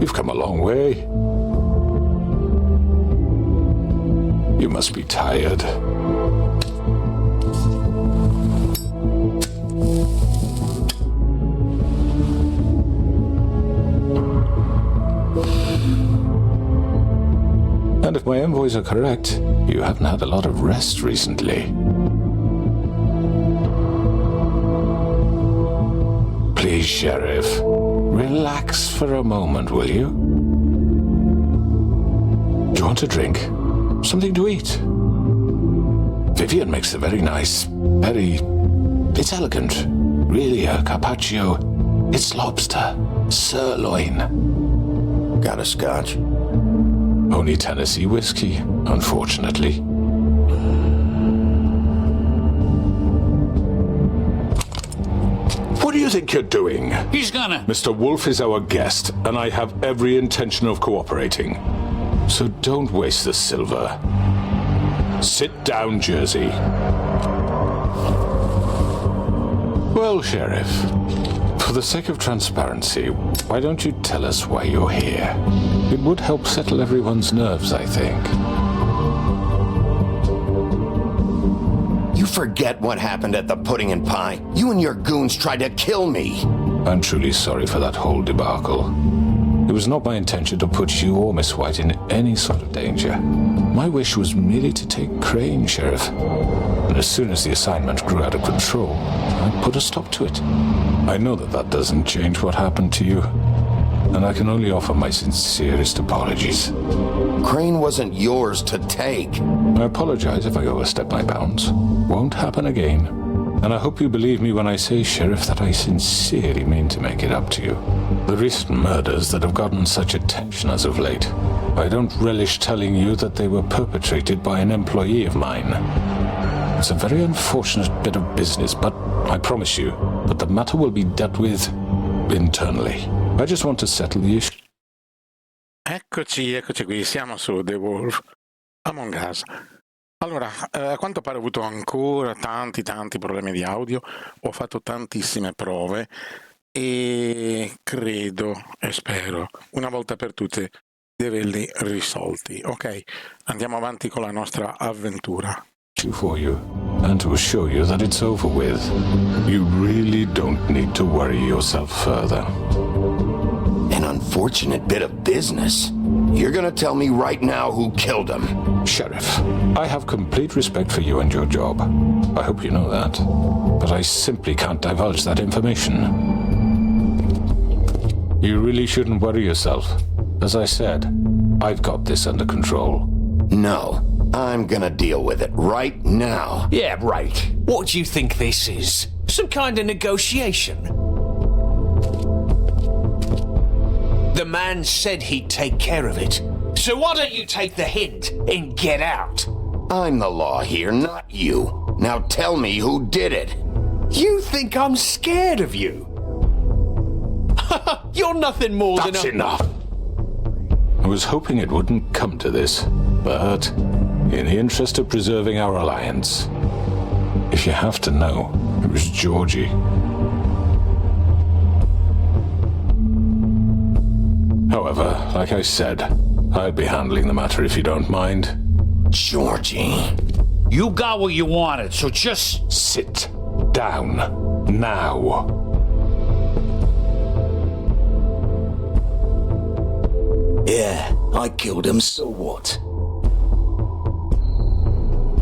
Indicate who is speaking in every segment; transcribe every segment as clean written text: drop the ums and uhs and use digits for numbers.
Speaker 1: you've come a long way. You must be tired. And if my envoys are correct, you haven't had a lot of rest recently. Please, Sheriff, relax for a moment, will you? Do you want a drink? Something to eat? Vivian makes a very nice, it's elegant. Really a carpaccio. It's lobster, sirloin.
Speaker 2: Got a scotch?
Speaker 1: Only Tennessee whiskey, unfortunately. What do you think you're doing?
Speaker 3: He's gonna...
Speaker 1: Mr. Wolf is our guest, and I have every intention of cooperating. So don't waste the silver. Sit down, Jersey. Well, Sheriff, for the sake of transparency, why don't you tell us why you're here? It would help settle everyone's nerves, I think.
Speaker 2: You forget what happened at the Pudding and Pie. You and your goons tried to kill me.
Speaker 1: I'm truly sorry for that whole debacle. It was not my intention to put you or Miss White in any sort of danger. My wish was merely to take Crane, Sheriff. And as soon as the assignment grew out of control, I put a stop to it. I know that doesn't change what happened to you, and I can only offer my sincerest apologies.
Speaker 2: Crane wasn't yours to take.
Speaker 1: I apologize if I overstep my bounds. Won't happen again. And I hope you believe me when I say, Sheriff, that I sincerely mean to make it up to you. The recent murders that have gotten such attention as of late, I don't relish telling you that they were perpetrated by an employee of mine. It's a very unfortunate bit of business, but I promise you that the matter will be dealt with internally. I just want to settle the issue.
Speaker 3: Eccoci qui, siamo su The Wolf, Among Us. Allora, a quanto pare ho avuto ancora tanti problemi di audio, ho fatto tantissime prove e credo e spero una volta per tutte di averli risolti. Ok, andiamo avanti con la nostra avventura.
Speaker 1: For you, and to assure you that it's over with. You really don't need to worry yourself further.
Speaker 2: An unfortunate bit of business. You're gonna tell me right now who killed him.
Speaker 1: Sheriff, I have complete respect for you and your job. I hope you know that. But I simply can't divulge that information. You really shouldn't worry yourself. As I said, I've got this under control.
Speaker 2: No, I'm gonna deal with it right now.
Speaker 4: Yeah, right. What do you think this is? Some kind of negotiation? The man said he'd take care of it. So why don't you take the hint and get out?
Speaker 2: I'm the law here, not you. Now tell me who did it.
Speaker 4: You think I'm scared of you? You're nothing more than a...
Speaker 1: That's enough! I was hoping it wouldn't come to this, but in the interest of preserving our alliance, if you have to know, it was Georgie. However, like I said, I'll be handling the matter if you don't mind.
Speaker 2: Georgie.
Speaker 5: You got what you wanted, so just...
Speaker 1: Sit down, now.
Speaker 6: Yeah, I killed him, so what?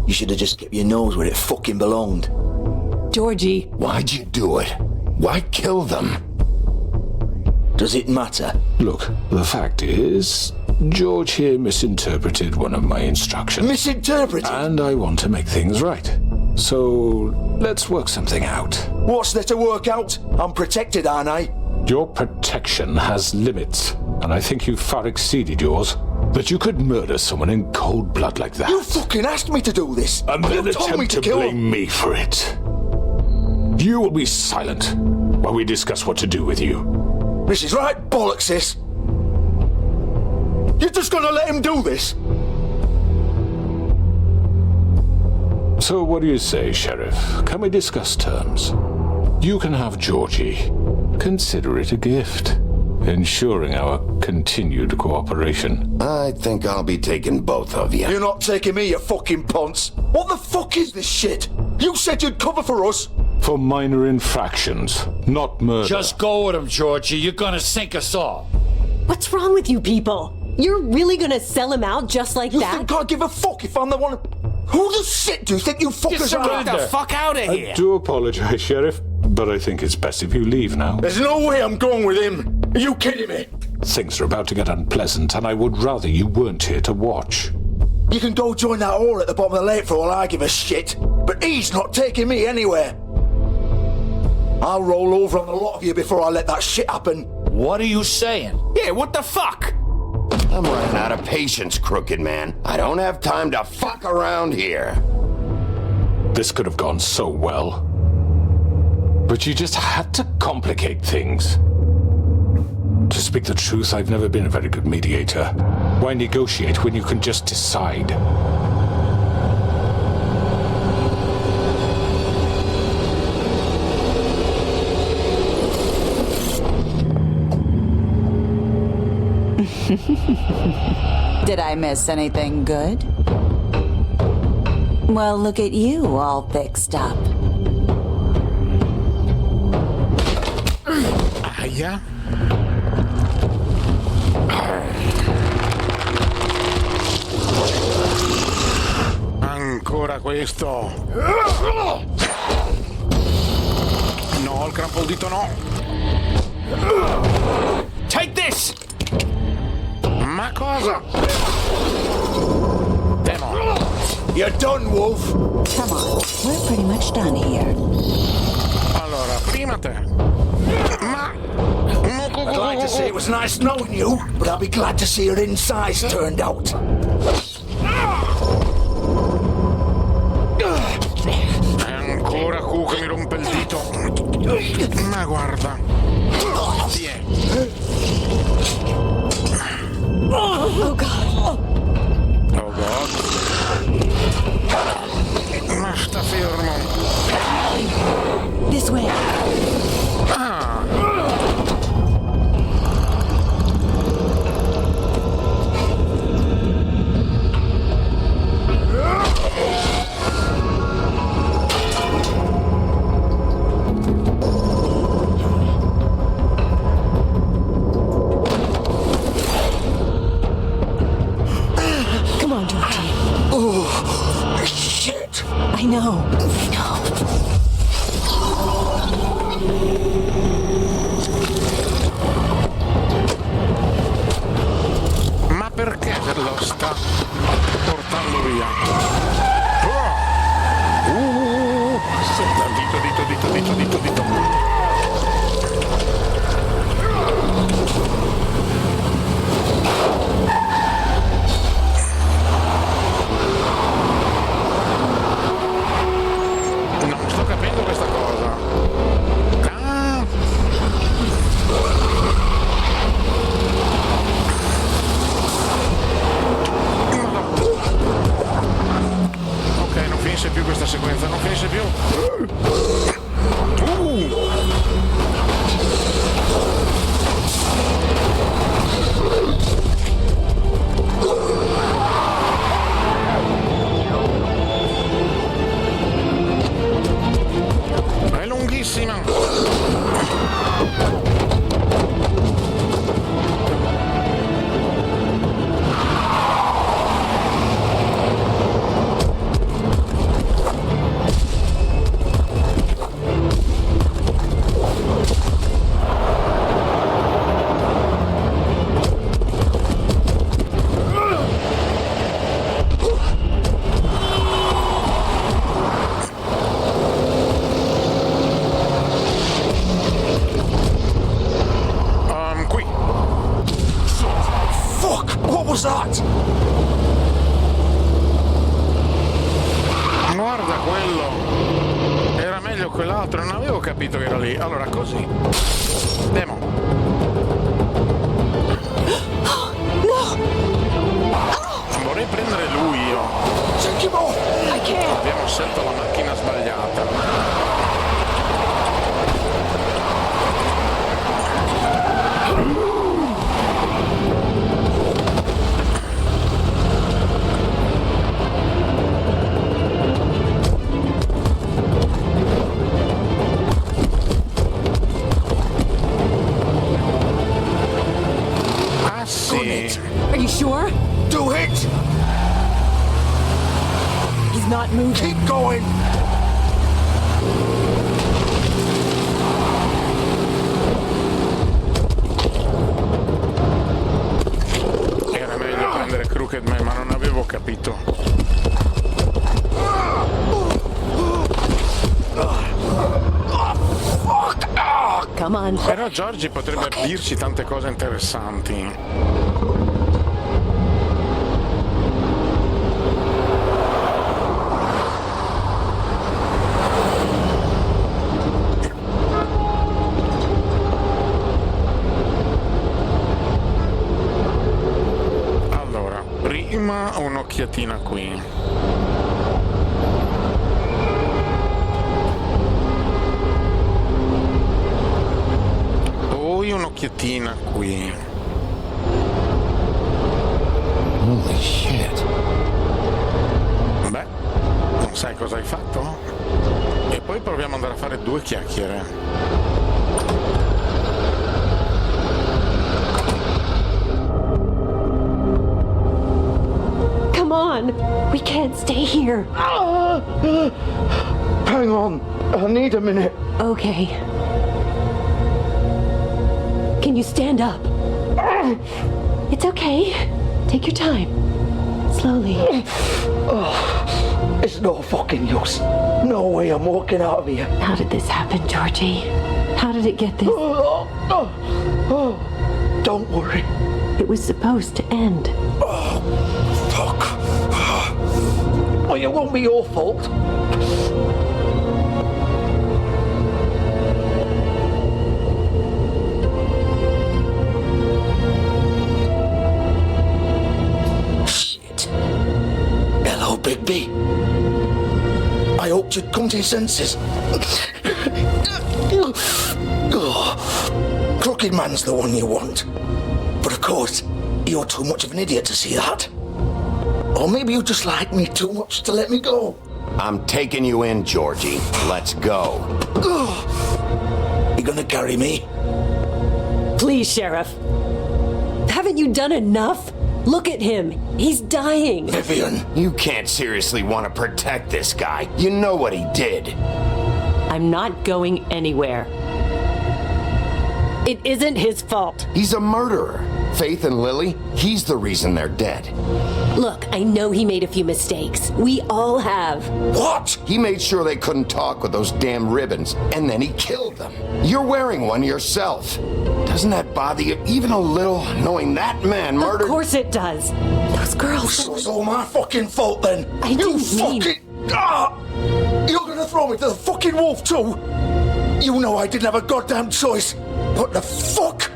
Speaker 6: You should have just kept your nose where it fucking belonged.
Speaker 7: Georgie.
Speaker 2: Why'd you do it? Why kill them?
Speaker 6: Does it matter?
Speaker 1: Look, the fact is, George here misinterpreted one of my instructions.
Speaker 6: Misinterpreted?
Speaker 1: And I want to make things right. So, let's work something out.
Speaker 6: What's there to work out? I'm protected, aren't I?
Speaker 1: Your protection has limits, and I think you've far exceeded yours. That you could murder someone in cold blood like that.
Speaker 6: You fucking asked me to do this!
Speaker 1: And then
Speaker 6: you told me
Speaker 1: attempt
Speaker 6: to
Speaker 1: to
Speaker 6: kill
Speaker 1: blame
Speaker 6: him.
Speaker 1: me for it. You will be silent while we discuss what to do with you.
Speaker 6: This is right bollocks, sis. You're just gonna let him do this?
Speaker 1: So what do you say, Sheriff? Can we discuss terms? You can have Georgie. Consider it a gift. ensuring our continued cooperation.
Speaker 2: I think I'll be taking both of you.
Speaker 6: You're not taking me, you fucking ponce. What the fuck is this shit? You said you'd cover for us.
Speaker 1: For minor infractions, not murder.
Speaker 5: Just go with him, Georgie. You're gonna sink us all.
Speaker 7: What's wrong with you people? You're really gonna sell him out just like
Speaker 6: You
Speaker 7: that?
Speaker 6: think I give a fuck if I'm the one? Who the shit do you think you fuckers are?
Speaker 4: Get the fuck out of here!
Speaker 1: I do apologize, Sheriff, but I think it's best if you leave now.
Speaker 6: There's no way I'm going with him. Are you kidding me?
Speaker 1: Things are about to get unpleasant, and I would rather you weren't here to watch.
Speaker 6: You can go join that whore at the bottom of the lake for all I give a shit. But he's not taking me anywhere. I'll roll over on the lot of you before I let that shit happen.
Speaker 5: What are you saying?
Speaker 4: Yeah, what the fuck?
Speaker 2: I'm running out of patience, crooked man. I don't have time to fuck around here.
Speaker 1: This could have gone so well. But you just had to complicate things. To speak the truth, I've never been a very good mediator. Why negotiate when you can just decide?
Speaker 8: Did I miss anything good? Well, look at you, all fixed up.
Speaker 3: Aia. Ancora questo. No, il crampoldito no.
Speaker 4: Take this!
Speaker 3: Ma cosa? Demo.
Speaker 6: You're done, Wolf.
Speaker 8: Come on, we're pretty much done here.
Speaker 3: Allora, prima te. Ma...
Speaker 6: I'd like to say it was nice knowing you, but I'll be glad to see your insides turned out.
Speaker 3: Ancora Q che mi rompe il dito. Ma guarda. Tiè.
Speaker 7: Oh God.
Speaker 3: Oh God. Ma sta fermo.
Speaker 7: This way.
Speaker 3: Ah.
Speaker 7: Come on, Georgie.
Speaker 6: Oh, shit.
Speaker 7: I know.
Speaker 3: Ma perché lo sta portando via? Dito. Non sto capendo questa cosa. Ah. Ok, non finisce più questa sequenza, non finisce più. È lunghissima. Qui.
Speaker 6: Fuck, what was that?
Speaker 3: Guarda quello. Era meglio quell'altro, non avevo capito che era lì. Allora, così. Demo.
Speaker 7: No.
Speaker 3: Vorrei prendere lui io.
Speaker 6: Take him off.
Speaker 7: I can't.
Speaker 3: Abbiamo scelto la macchina sbagliata.
Speaker 7: sure?
Speaker 6: Do it!
Speaker 7: He's not moving.
Speaker 6: Keep going!
Speaker 3: Era meglio prendere Crooked Man, ma non avevo capito.
Speaker 7: Come on.
Speaker 3: Però Giorgi potrebbe dirci tante cose interessanti. Allora, prima un'occhiatina qui. Un'occhiatina qui.
Speaker 2: Holy shit.
Speaker 3: Beh, non sai cosa hai fatto? E poi proviamo ad andare a fare 2 chiacchiere.
Speaker 7: Come on. We can't stay here.
Speaker 6: Hang on. I need a minute.
Speaker 7: Okay. Can you stand up? It's okay. Take your time. Slowly.
Speaker 6: It's no fucking use. No way I'm walking out of here.
Speaker 7: How did this happen, Georgie? How did it get this?
Speaker 6: Don't worry.
Speaker 7: It was supposed to end.
Speaker 6: Oh, fuck. Well, it won't be your fault. Bigby. I hoped you'd come to your senses. Crooked Man's the one you want. But of course, you're too much of an idiot to see that. Or maybe you just like me too much to let me go.
Speaker 2: I'm taking you in, Georgie. Let's go.
Speaker 6: You gonna carry me?
Speaker 7: Please, Sheriff. Haven't you done enough? Look at him. He's dying.
Speaker 6: Vivian.
Speaker 2: You can't seriously want to protect this guy. You know what he did.
Speaker 7: I'm not going anywhere. It isn't his fault.
Speaker 2: He's a murderer. Faith and Lily, he's the reason they're dead.
Speaker 7: Look, I know he made a few mistakes. We all have.
Speaker 2: What? He made sure they couldn't talk with those damn ribbons, and then he killed them. You're wearing one yourself. Doesn't that bother you even a little, knowing that man murdered...
Speaker 7: Of course it does. Those girls...
Speaker 6: So it's all my fucking fault then.
Speaker 7: I didn't mean...
Speaker 6: You're gonna throw me to the fucking wolf too? You know I didn't have a goddamn choice. What the fuck?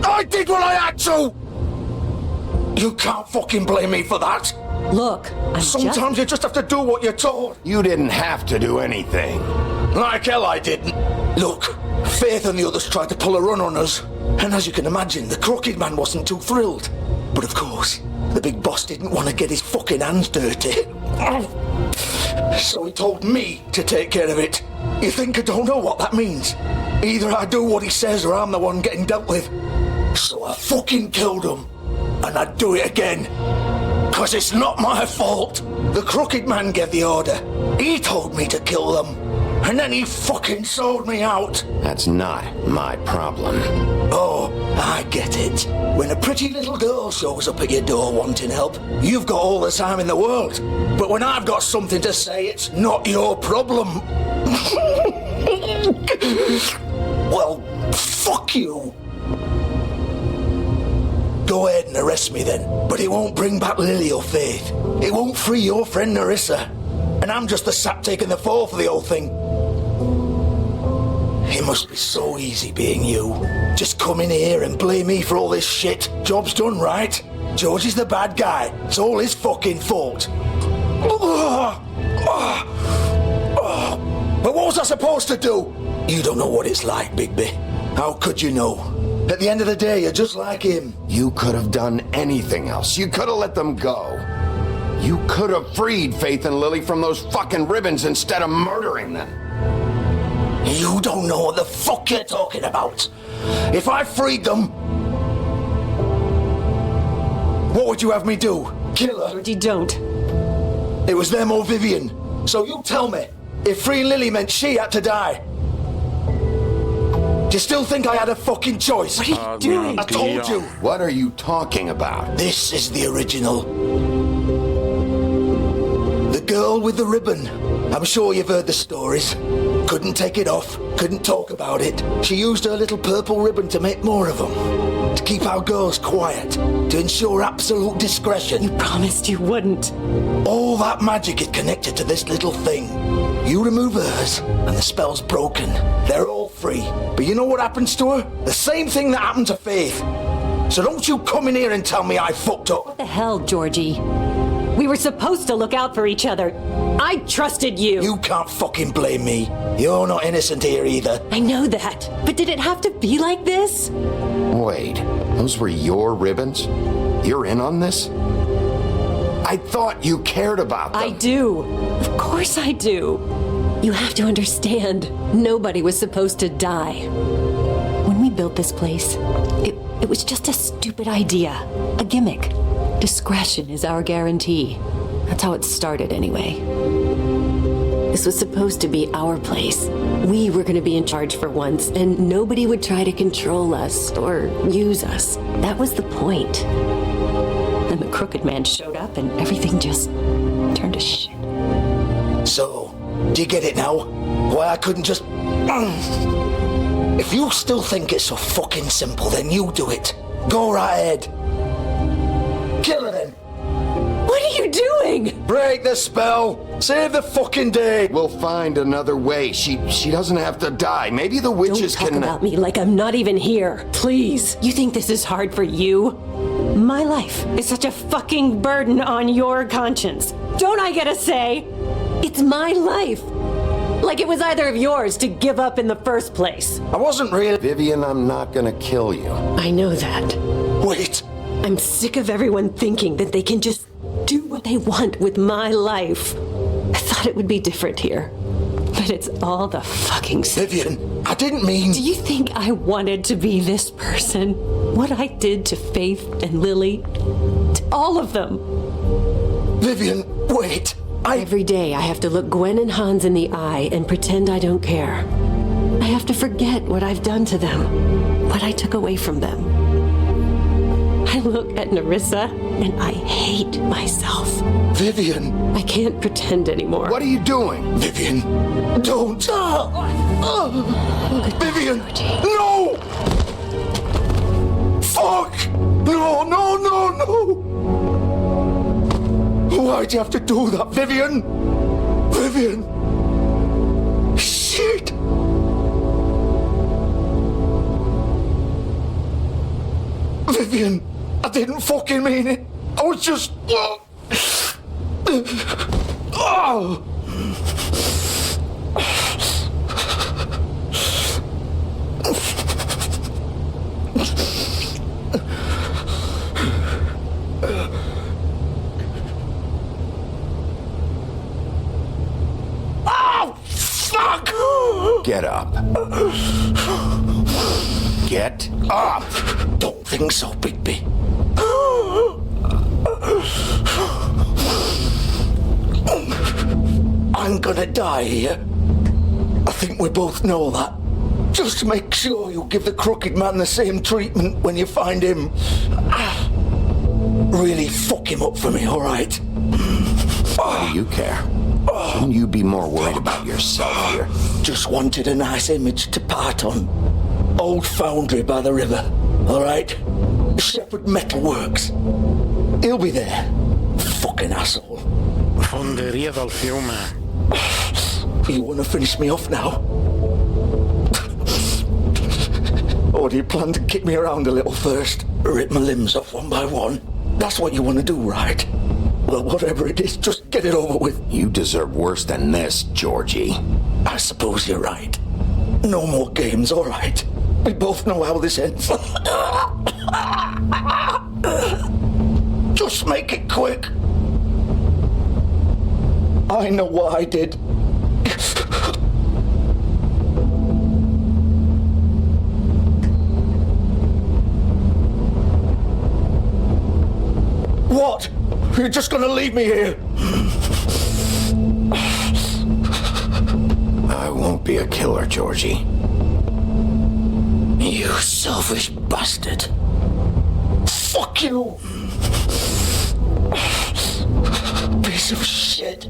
Speaker 6: I did what I had to! You can't fucking blame me for that.
Speaker 7: Look,
Speaker 6: Sometimes you just have to do what you're told.
Speaker 2: You didn't have to do anything.
Speaker 6: Like hell I didn't. Look, Faith and the others tried to pull a run on us. And as you can imagine, the Crooked Man wasn't too thrilled. But of course, the big boss didn't want to get his fucking hands dirty. So he told me to take care of it. You think I don't know what that means? Either I do what he says or I'm the one getting dealt with. So I fucking killed him. And I'd do it again. 'Cause it's not my fault. The Crooked Man gave the order. He told me to kill them. And then he fucking sold me out.
Speaker 2: That's not my problem.
Speaker 6: Oh, I get it. When a pretty little girl shows up at your door wanting help, you've got all the time in the world. But when I've got something to say, it's not your problem. Well, fuck you. Go ahead and arrest me then. But it won't bring back Lily or Faith. It won't free your friend Nerissa. And I'm just the sap taking the fall for the whole thing. It must be so easy being you. Just come in here and blame me for all this shit. Job's done, right? George is the bad guy. It's all his fucking fault. But what was I supposed to do? You don't know what it's like, Bigby. How could you know? At the end of the day, you're just like him.
Speaker 2: You could have done anything else. You could have let them go. You could have freed Faith and Lily from those fucking ribbons instead of murdering them.
Speaker 6: You don't know what the fuck you're talking about. If I freed them, What would you have me do? Kill her?
Speaker 7: Georgie, don't.
Speaker 6: It was them or Vivian. So you tell me, if freeing Lily meant she had to die, do you still think I had a fucking choice?
Speaker 7: What are you doing?
Speaker 6: I told you.
Speaker 2: What are you talking about?
Speaker 6: This is the original. The girl with the ribbon. I'm sure you've heard the stories. Couldn't take it off, couldn't talk about it. She used her little purple ribbon to make more of them. To keep our girls quiet, to ensure absolute discretion.
Speaker 7: You promised you wouldn't.
Speaker 6: All that magic is connected to this little thing. You remove hers, and the spell's broken. They're all free. But you know what happens to her? The same thing that happened to Faith. So don't you come in here and tell me I fucked up.
Speaker 7: What the hell, Georgie? We were supposed to look out for each other. I trusted you.
Speaker 6: You can't fucking blame me. You're not innocent here either.
Speaker 7: I know that. But did it have to be like this?
Speaker 2: Wait, those were your ribbons? You're in on this? I thought you cared about them.
Speaker 7: I do. Of course I do. You have to understand, nobody was supposed to die. When we built this place, it was just a stupid idea. A gimmick. Discretion is our guarantee. That's how it started anyway. This was supposed to be our place. We were going to be in charge for once, and nobody would try to control us or use us. That was the point. Then the crooked man showed up and everything just turned to shit.
Speaker 6: So, do you get it now? Why I couldn't just... If you still think it's so fucking simple, then you do it. Go right ahead. Kill her then.
Speaker 7: What are you doing?
Speaker 6: Break the spell. Save the fucking day.
Speaker 2: We'll find another way. She doesn't have to die. Maybe the witches
Speaker 7: Don't talk
Speaker 2: can...
Speaker 7: about me like I'm not even here. Please. You think this is hard for you? My life is such a fucking burden on your conscience. Don't I get a say? It's my life. Like it was either of yours to give up in the first place.
Speaker 6: I wasn't really...
Speaker 2: Vivian, I'm not gonna kill you.
Speaker 7: I know that.
Speaker 6: Wait.
Speaker 7: I'm sick of everyone thinking that they can just do what they want with my life. I thought it would be different here. But it's all the fucking same.
Speaker 6: Vivian, I didn't mean...
Speaker 7: Do you think I wanted to be this person? What I did to Faith and Lily? To all of them?
Speaker 6: Vivian, wait.
Speaker 7: Every day I have to look Gwen and Hans in the eye and pretend I don't care. I have to forget what I've done to them, what I took away from them. I look at Nerissa and I hate myself.
Speaker 6: Vivian.
Speaker 7: I can't pretend anymore.
Speaker 2: What are you doing?
Speaker 6: Vivian, don't. Vivian, no! Fuck! No, no, no, no! Why'd you have to do that, Vivian? Vivian! Shit! Vivian, I didn't fucking mean it. I was just... Oh!
Speaker 2: Get up. Get up!
Speaker 6: Don't think so, Bigby. I'm gonna die here. I think we both know that. Just make sure you give the crooked man the same treatment when you find him. Really fuck him up for me, alright?
Speaker 2: Why do you care? Shouldn't you be more worried about yourself here?
Speaker 6: Just wanted a nice image to part on. Old foundry by the river, alright? Shepherd Metalworks. He'll be there. Fucking asshole.
Speaker 3: Fonderia dal fiume.
Speaker 6: You want to finish me off now? Or do you plan to kick me around a little first? Rip my limbs off one by one? That's what you want to do, right? Well, whatever it is, just get it over with.
Speaker 2: You deserve worse than this, Georgie.
Speaker 6: I suppose you're right. No more games, all right. We both know how this ends. Just make it quick. I know what I did. You're just gonna leave me here?
Speaker 2: I won't be a killer, Georgie.
Speaker 6: You selfish bastard. Fuck you! Piece of shit.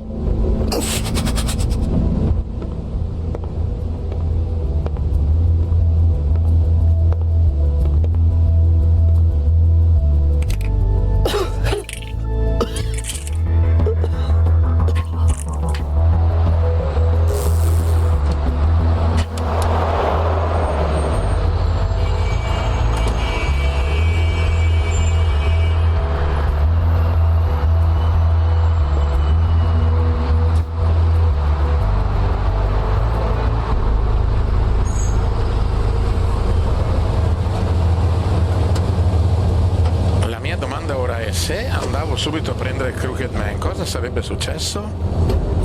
Speaker 3: Se andavo subito a prendere il Crooked Man, cosa sarebbe successo?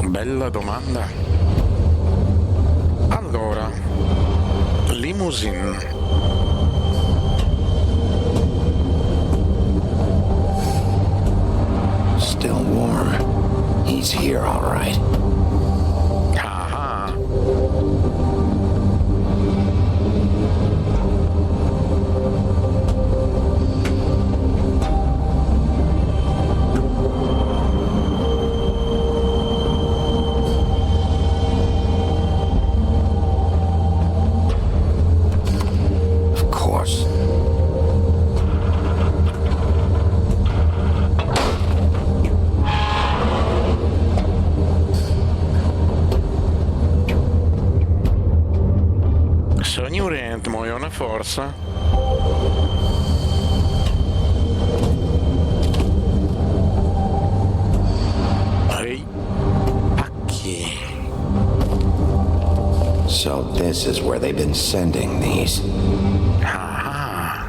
Speaker 3: Bella domanda. Allora, limousine.
Speaker 2: Still warm. He's here, all right.
Speaker 3: Ah. Sogni Orient, muoio una forza. Ehi, pacchi.
Speaker 2: So this is where they've been sending these.
Speaker 3: Ah.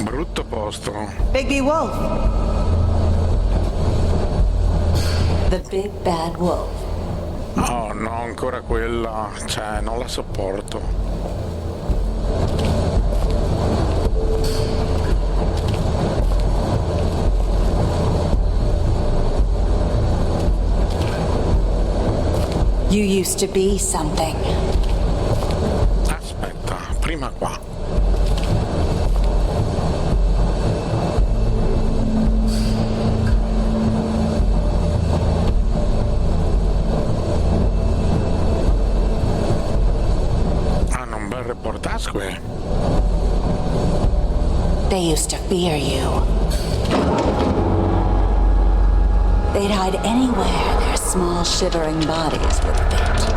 Speaker 3: Brutto posto.
Speaker 8: Bigby Wolf. The big bad wolf.
Speaker 3: Oh no, ancora quella, cioè non la sopporto.
Speaker 8: You used to be something.
Speaker 3: Aspetta, prima qua. Hanno un bel reportage qui.
Speaker 8: They used to fear you. They'd hide anywhere their small shivering bodies would fit.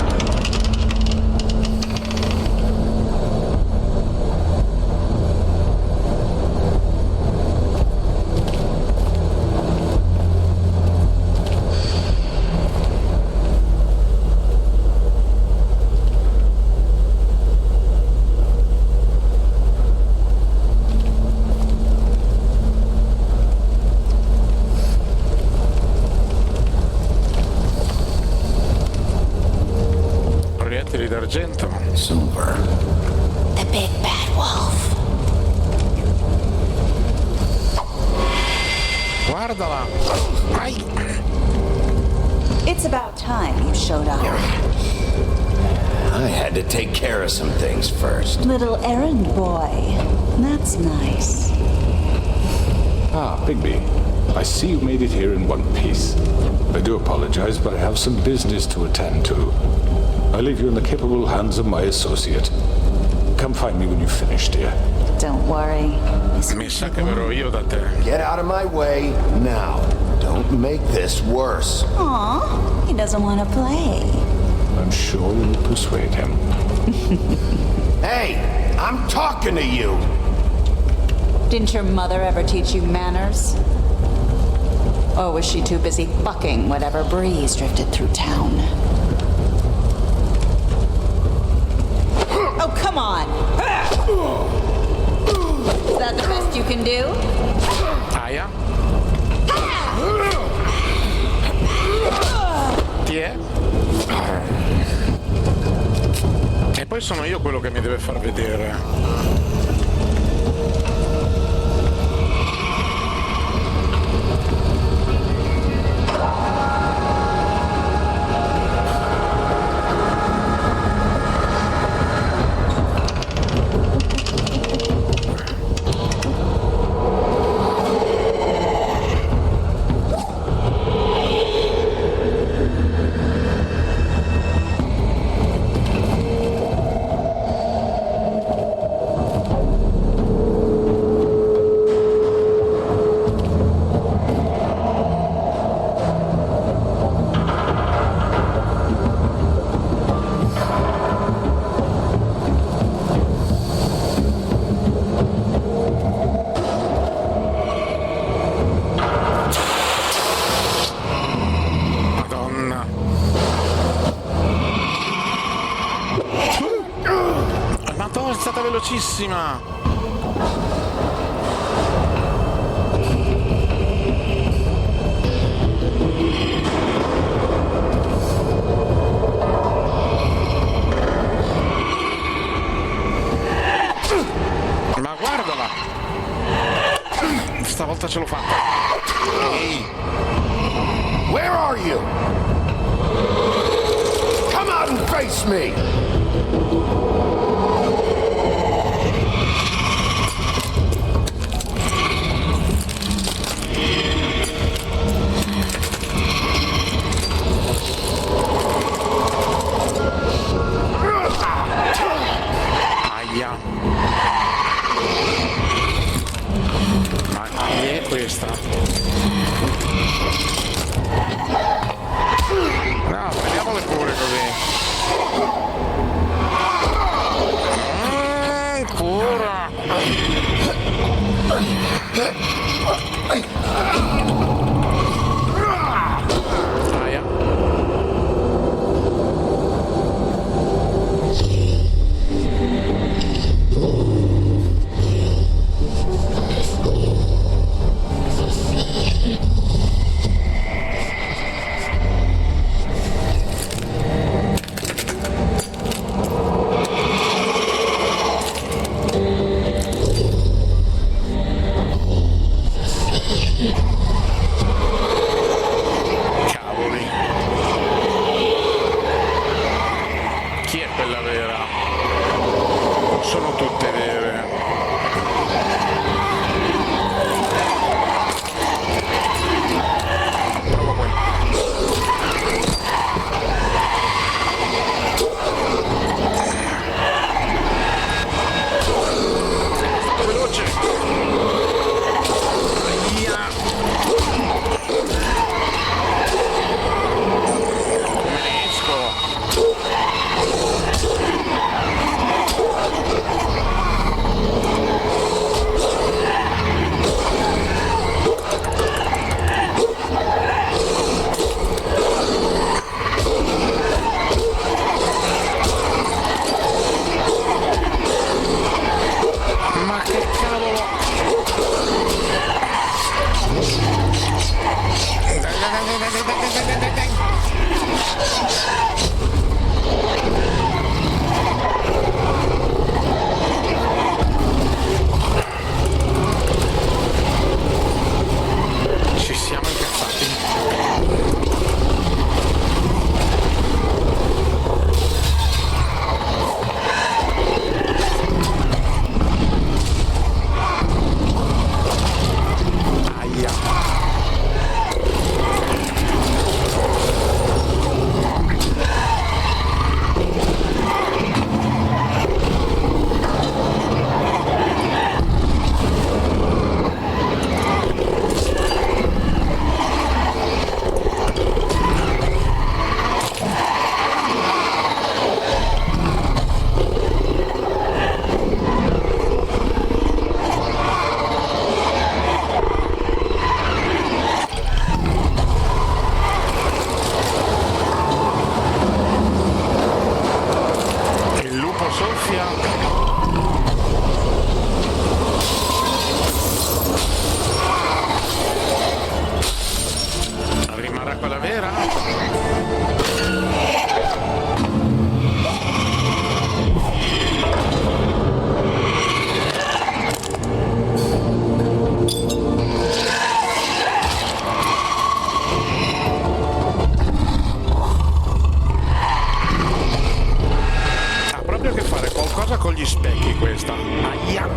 Speaker 3: D'argento.
Speaker 2: Silver.
Speaker 8: The big bad wolf.
Speaker 3: Guardala. Ai.
Speaker 8: It's about time you showed up.
Speaker 2: I had to take care of some things first.
Speaker 8: Little errand boy. That's nice.
Speaker 1: Ah, Bigby. I see you made it here in one piece. I do apologize, but I have some business to attend to. I leave you in the capable hands of my associate. Come find me when you've finished, dear.
Speaker 8: Don't worry.
Speaker 3: Mi sa che verrò io da te.
Speaker 2: Get out of my way now. Don't make this worse.
Speaker 8: Aw, he doesn't want to play.
Speaker 1: I'm sure you'll persuade him.
Speaker 2: Hey, I'm talking to you.
Speaker 8: Didn't your mother ever teach you manners? Or was she too busy fucking whatever breeze drifted through town? Oh, come on! Is that the best you can do?
Speaker 3: Aia. Chi è? E poi sono io quello che mi deve far vedere. Velocissima. Ma guardala, stavolta ce l'ho fatta.
Speaker 2: Hey. Where are you? Come out and face me.
Speaker 3: Ma chi è questa? No, prendiamole pure così. testa. Aia!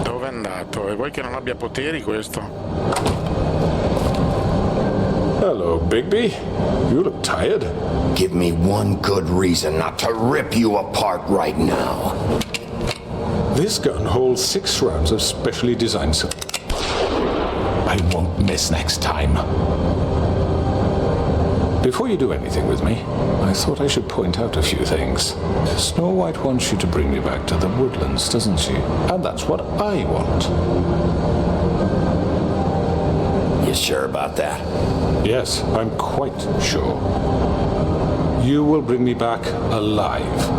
Speaker 3: Dove è andato? E vuoi che non abbia poteri questo?
Speaker 1: Hello, Bigby. You look tired.
Speaker 2: Give me one good reason not to rip you apart right now.
Speaker 1: This gun holds 6 rounds of specially designed... I won't miss next time. Before you do anything with me, I thought I should point out a few things. Snow White wants you to bring me back to the woodlands, doesn't she? And that's what I want.
Speaker 2: You sure about that?
Speaker 1: Yes, I'm quite sure. You will bring me back alive.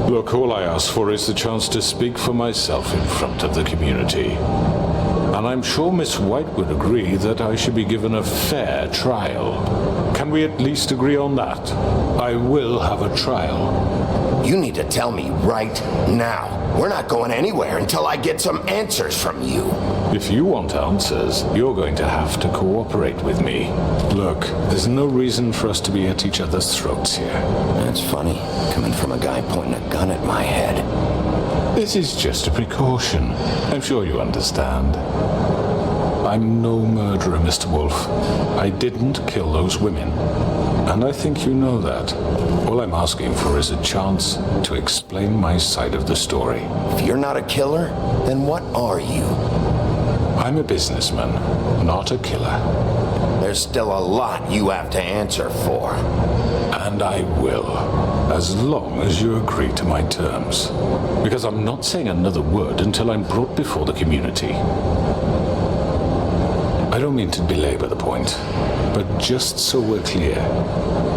Speaker 1: Look, all I ask for is the chance to speak for myself in front of the community. And I'm sure Miss White would agree that I should be given a fair trial. Can we at least agree on that? I will have a trial.
Speaker 2: You need to tell me right now. We're not going anywhere until I get some answers from you.
Speaker 1: If you want answers, you're going to have to cooperate with me. Look, there's no reason for us to be at each other's throats here.
Speaker 2: That's funny, coming from a guy pointing a gun at my head.
Speaker 1: This is just a precaution. I'm sure you understand. I'm no murderer, Mr. Wolf. I didn't kill those women. And I think you know that. All I'm asking for is a chance to explain my side of the story.
Speaker 2: If you're not a killer, then what are you?
Speaker 1: I'm a businessman, not a killer.
Speaker 2: There's still a lot you have to answer for.
Speaker 1: And I will, as long as you agree to my terms. Because I'm not saying another word until I'm brought before the community. I don't mean to belabor the point, but just so we're clear,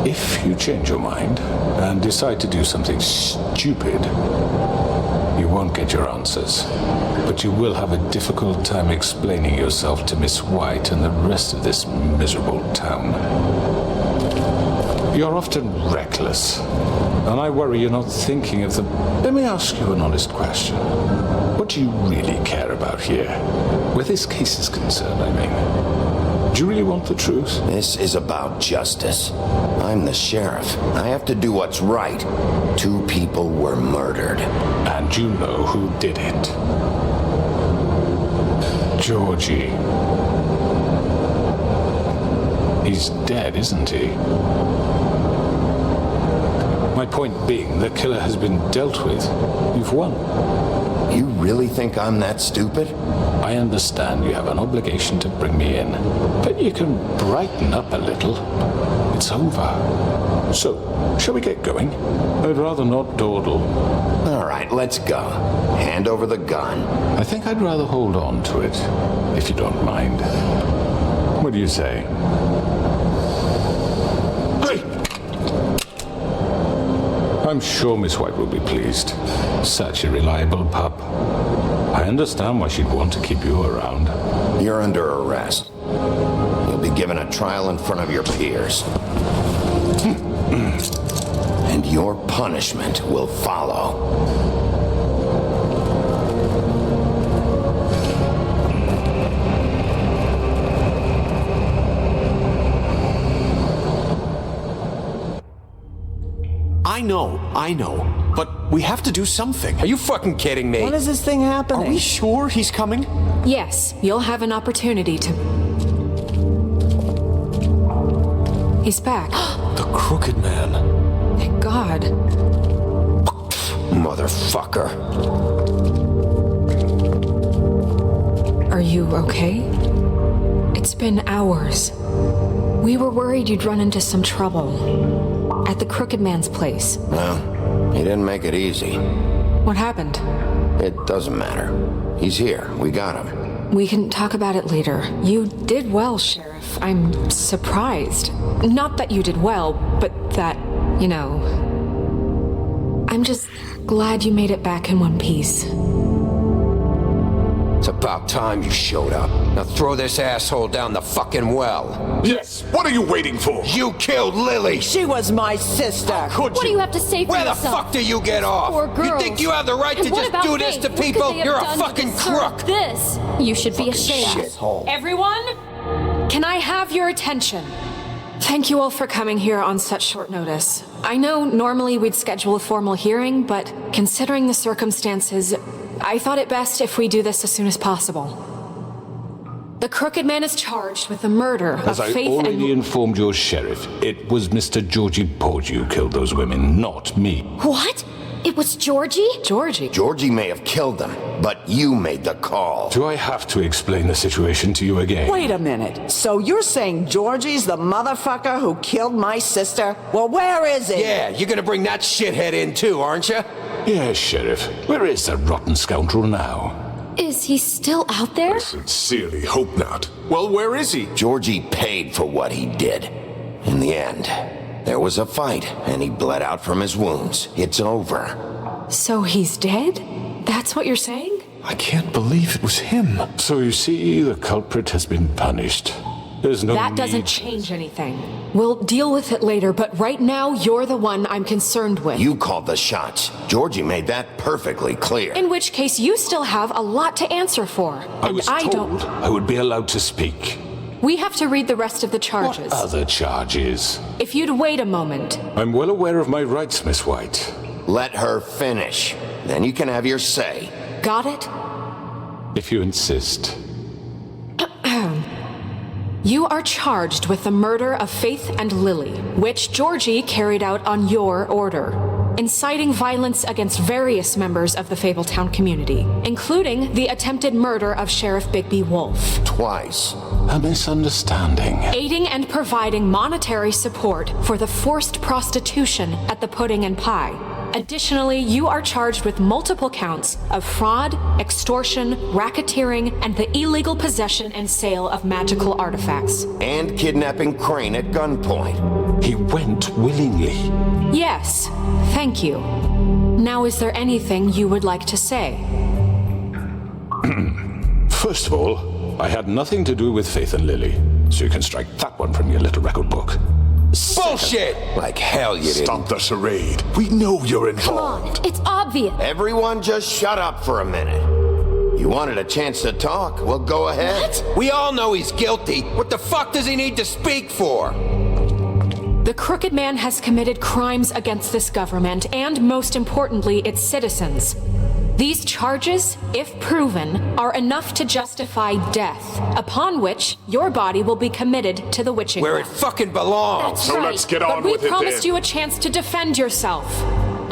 Speaker 1: if you change your mind and decide to do something stupid, you won't get your answers. But you will have a difficult time explaining yourself to Miss White and the rest of this miserable town. You're often reckless, and I worry you're not thinking of the... Let me ask you an honest question. What do you really care about here? Where this case is concerned, I mean. Do you really want the truth?
Speaker 2: This is about justice. I'm the sheriff. I have to do what's right. 2 people were murdered.
Speaker 1: And you know who did it. Georgie. He's dead, isn't he? My point being, the killer has been dealt with. You've won.
Speaker 2: You really think I'm that stupid?
Speaker 1: I understand you have an obligation to bring me in, but you can brighten up a little. It's over. So, shall we get going? I'd rather not dawdle.
Speaker 2: All right, let's go. Hand over the gun.
Speaker 1: I think I'd rather hold on to it, if you don't mind. What do you say? I'm sure Miss White will be pleased. Such a reliable pup. I understand why she'd want to keep you around.
Speaker 2: You're under arrest. You'll be given a trial in front of your peers. And your punishment will follow.
Speaker 4: I know, but we have to do something. Are you fucking kidding me?
Speaker 9: When is this thing happening?
Speaker 4: Are we sure he's coming?
Speaker 10: Yes, you'll have an opportunity to... He's back.
Speaker 1: The Crooked Man.
Speaker 10: Thank God.
Speaker 2: Motherfucker.
Speaker 10: Are you okay? It's been hours. We were worried you'd run into some trouble. At the Crooked Man's place.
Speaker 2: Well, he didn't make it easy.
Speaker 10: What happened?
Speaker 2: It doesn't matter. He's here. We got him.
Speaker 10: We can talk about it later. You did well, Sheriff. I'm surprised. Not that you did well, but that, you know... I'm just glad you made it back in one piece.
Speaker 2: It's about time you showed up. Now throw this asshole down the fucking well.
Speaker 9: Yes, what are you waiting for?
Speaker 2: You killed Lily!
Speaker 11: She was my sister.
Speaker 7: What do you have to say for
Speaker 2: Where
Speaker 7: yourself?
Speaker 2: the fuck do you get off?
Speaker 7: Poor girls.
Speaker 2: You think you have the right to
Speaker 7: And what
Speaker 2: just
Speaker 7: about
Speaker 2: do this
Speaker 7: Faith?
Speaker 2: to
Speaker 7: What could
Speaker 2: people?
Speaker 7: they have
Speaker 2: You're a
Speaker 7: done to
Speaker 2: fucking
Speaker 7: deserve
Speaker 2: crook!
Speaker 7: This! You should be ashamed.
Speaker 2: Shithole.
Speaker 10: Everyone, can I have your attention? Thank you all for coming here on such short notice. I know normally we'd schedule a formal hearing, but considering the circumstances, I thought it best if we do this as soon as possible. The Crooked Man is charged with the murder of
Speaker 1: As I
Speaker 10: Faith
Speaker 1: already
Speaker 10: and...
Speaker 1: informed your sheriff, it was Mr. Georgie Porgy who killed those women, not me.
Speaker 7: What? It was Georgie?
Speaker 10: Georgie?
Speaker 2: Georgie may have killed them, but you made the call.
Speaker 1: Do I have to explain the situation to you again?
Speaker 11: Wait a minute. So you're saying Georgie's the motherfucker who killed my sister? Well, where is he?
Speaker 2: Yeah, you're gonna bring that shithead in too, aren't you?
Speaker 1: Yes, Sheriff. Where is that rotten scoundrel now?
Speaker 7: Is he still out there?
Speaker 9: Sincerely hope not. Well, where is he?
Speaker 2: Georgie paid for what he did. In the end, there was a fight, and he bled out from his wounds. It's over.
Speaker 10: So he's dead? That's what you're saying?
Speaker 9: I can't believe it was him.
Speaker 1: So you see, the culprit has been punished. There's no
Speaker 10: That doesn't change anything. We'll deal with it later, but right now you're the one I'm concerned with.
Speaker 2: You called the shots. Georgie made that perfectly clear.
Speaker 10: In which case you still have a lot to answer for.
Speaker 1: I was told I would be allowed to speak.
Speaker 10: We have to read the rest of the charges.
Speaker 1: What other charges?
Speaker 10: If you'd wait a moment.
Speaker 1: I'm well aware of my rights, Miss White.
Speaker 2: Let her finish. Then you can have your say.
Speaker 10: Got it?
Speaker 1: If you insist.
Speaker 10: You are charged with the murder of Faith and Lily, which Georgie carried out on your order, inciting violence against various members of the Fabletown community, including the attempted murder of Sheriff Bigby Wolf.
Speaker 2: Twice.
Speaker 1: A misunderstanding.
Speaker 10: Aiding and providing monetary support for the forced prostitution at the Pudding and Pie. Additionally, you are charged with multiple counts of fraud, extortion, racketeering, and the illegal possession and sale of magical artifacts.
Speaker 2: And kidnapping Crane at gunpoint.
Speaker 1: He went willingly.
Speaker 10: Yes, thank you. Now, is there anything you would like to say?
Speaker 1: First of all, I had nothing to do with Faith and Lily, so you can strike that one from your little record book.
Speaker 2: Bullshit! Like hell you didn't.
Speaker 9: Stop the charade. We know you're
Speaker 7: Come
Speaker 9: involved.
Speaker 7: on, it's obvious.
Speaker 2: Everyone just shut up for a minute. You wanted a chance to talk? Well, go ahead.
Speaker 7: What?
Speaker 2: We all know he's guilty. What the fuck does he need to speak for?
Speaker 10: The Crooked Man has committed crimes against this government and, most importantly, its citizens. These charges, if proven, are enough to justify death, upon which your body will be committed to the witching
Speaker 2: Where
Speaker 10: well.
Speaker 2: it fucking belongs.
Speaker 7: That's
Speaker 9: So
Speaker 7: right.
Speaker 9: let's get on
Speaker 10: But we
Speaker 9: with it
Speaker 10: promised
Speaker 9: then.
Speaker 10: you a chance to defend yourself,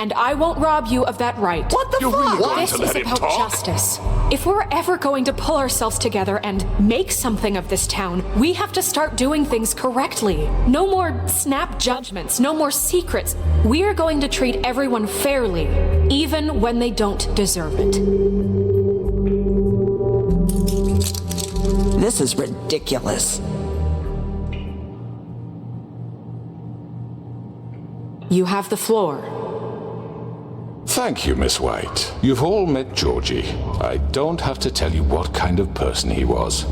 Speaker 10: and I won't rob you of that right.
Speaker 11: What the
Speaker 9: You're
Speaker 11: fuck?
Speaker 9: really going
Speaker 10: This
Speaker 9: to
Speaker 10: is
Speaker 9: let him
Speaker 10: about
Speaker 9: talk?
Speaker 10: justice. If we're ever going to pull ourselves together and make something of this town, we have to start doing things correctly. No more snap judgments, no more secrets. We are going to treat everyone fairly, even when they don't deserve it.
Speaker 11: This is ridiculous.
Speaker 10: You have the floor.
Speaker 1: Thank you, Miss White. You've all met Georgie. I don't have to tell you what kind of person he was.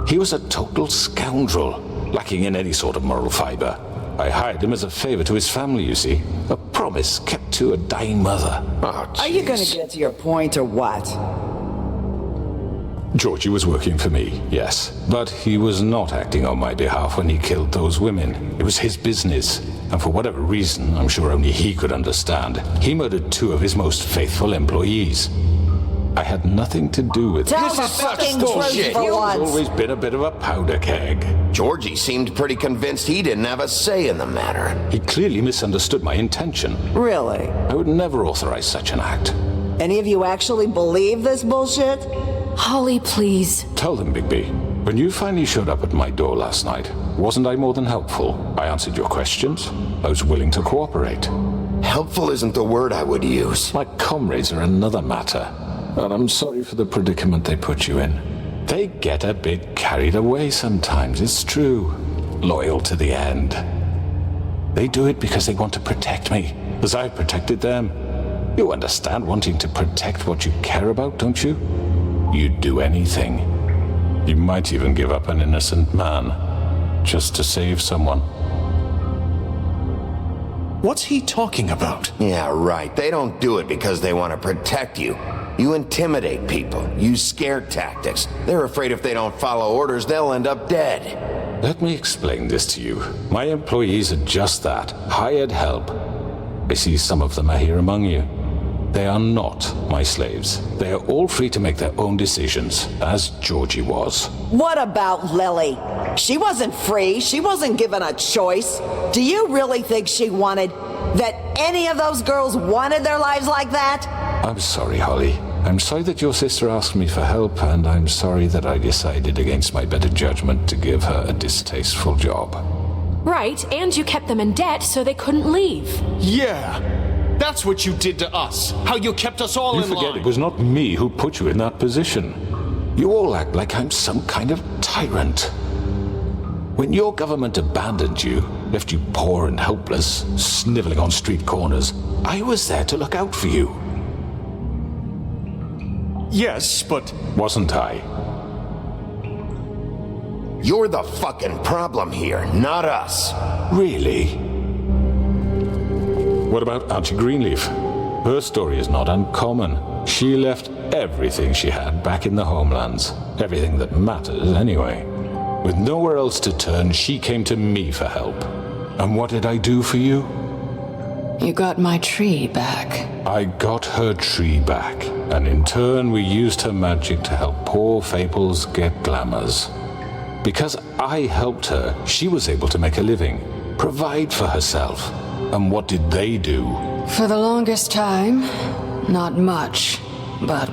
Speaker 1: He was a total scoundrel, lacking in any sort of moral fiber. I hired him as a favor to his family, you see. A promise kept to a dying mother.
Speaker 2: Oh,
Speaker 11: Are you gonna
Speaker 2: jeez.
Speaker 11: get to your point or what?
Speaker 1: Georgie was working for me, yes. But he was not acting on my behalf when he killed those women. It was his business. And for whatever reason, I'm sure only he could understand, he murdered 2 of his most faithful employees. I had nothing to do with
Speaker 11: Tell
Speaker 2: This
Speaker 11: the
Speaker 2: is such
Speaker 11: fucking
Speaker 2: bullshit.
Speaker 11: truth for
Speaker 1: He's
Speaker 11: once.
Speaker 1: always been a bit of a powder keg.
Speaker 2: Georgie seemed pretty convinced he didn't have a say in the matter.
Speaker 1: He clearly misunderstood my intention.
Speaker 11: Really?
Speaker 1: I would never authorize such an act.
Speaker 11: Any of you actually believe this bullshit?
Speaker 10: Holly, please.
Speaker 1: Tell them, Bigby. When you finally showed up at my door last night, wasn't I more than helpful? I answered your questions. I was willing to cooperate.
Speaker 2: Helpful isn't the word I would use.
Speaker 1: My comrades are another matter. And I'm sorry for the predicament they put you in. They get a bit carried away sometimes, it's true. Loyal to the end. They do it because they want to protect me, as I've protected them. You understand wanting to protect what you care about, don't you? You'd do anything. You might even give up an innocent man, just to save someone.
Speaker 9: What's he talking about?
Speaker 2: Yeah, right. They don't do it because they want to protect you. You intimidate people, use scare tactics. They're afraid if they don't follow orders, they'll end up dead.
Speaker 1: Let me explain this to you. My employees are just that, hired help. I see some of them are here among you. They are not my slaves. They are all free to make their own decisions, as Georgie was.
Speaker 11: What about Lily? She wasn't free. She wasn't given a choice. Do you really think she wanted... that any of those girls wanted their lives like that?
Speaker 1: I'm sorry, Holly. I'm sorry that your sister asked me for help, and I'm sorry that I decided against my better judgment to give her a distasteful job.
Speaker 10: Right, and you kept them in debt so they couldn't leave.
Speaker 4: Yeah, that's what you did to us. How you kept us all in line.
Speaker 1: You forget it was not me who put you in that position. You all act like I'm some kind of tyrant. When your government abandoned you, left you poor and helpless, sniveling on street corners, I was there to look out for you.
Speaker 9: Yes, but...
Speaker 1: Wasn't I?
Speaker 2: You're the fucking problem here, not us.
Speaker 1: Really? What about Auntie Greenleaf? Her story is not uncommon. She left everything she had back in the homelands. Everything that matters, anyway. With nowhere else to turn, she came to me for help. And what did I do for you?
Speaker 10: You got my tree back.
Speaker 1: I got her tree back, and in turn we used her magic to help poor Fables get glamours. Because I helped her, she was able to make a living, provide for herself. And what did they do?
Speaker 10: For the longest time, not much, but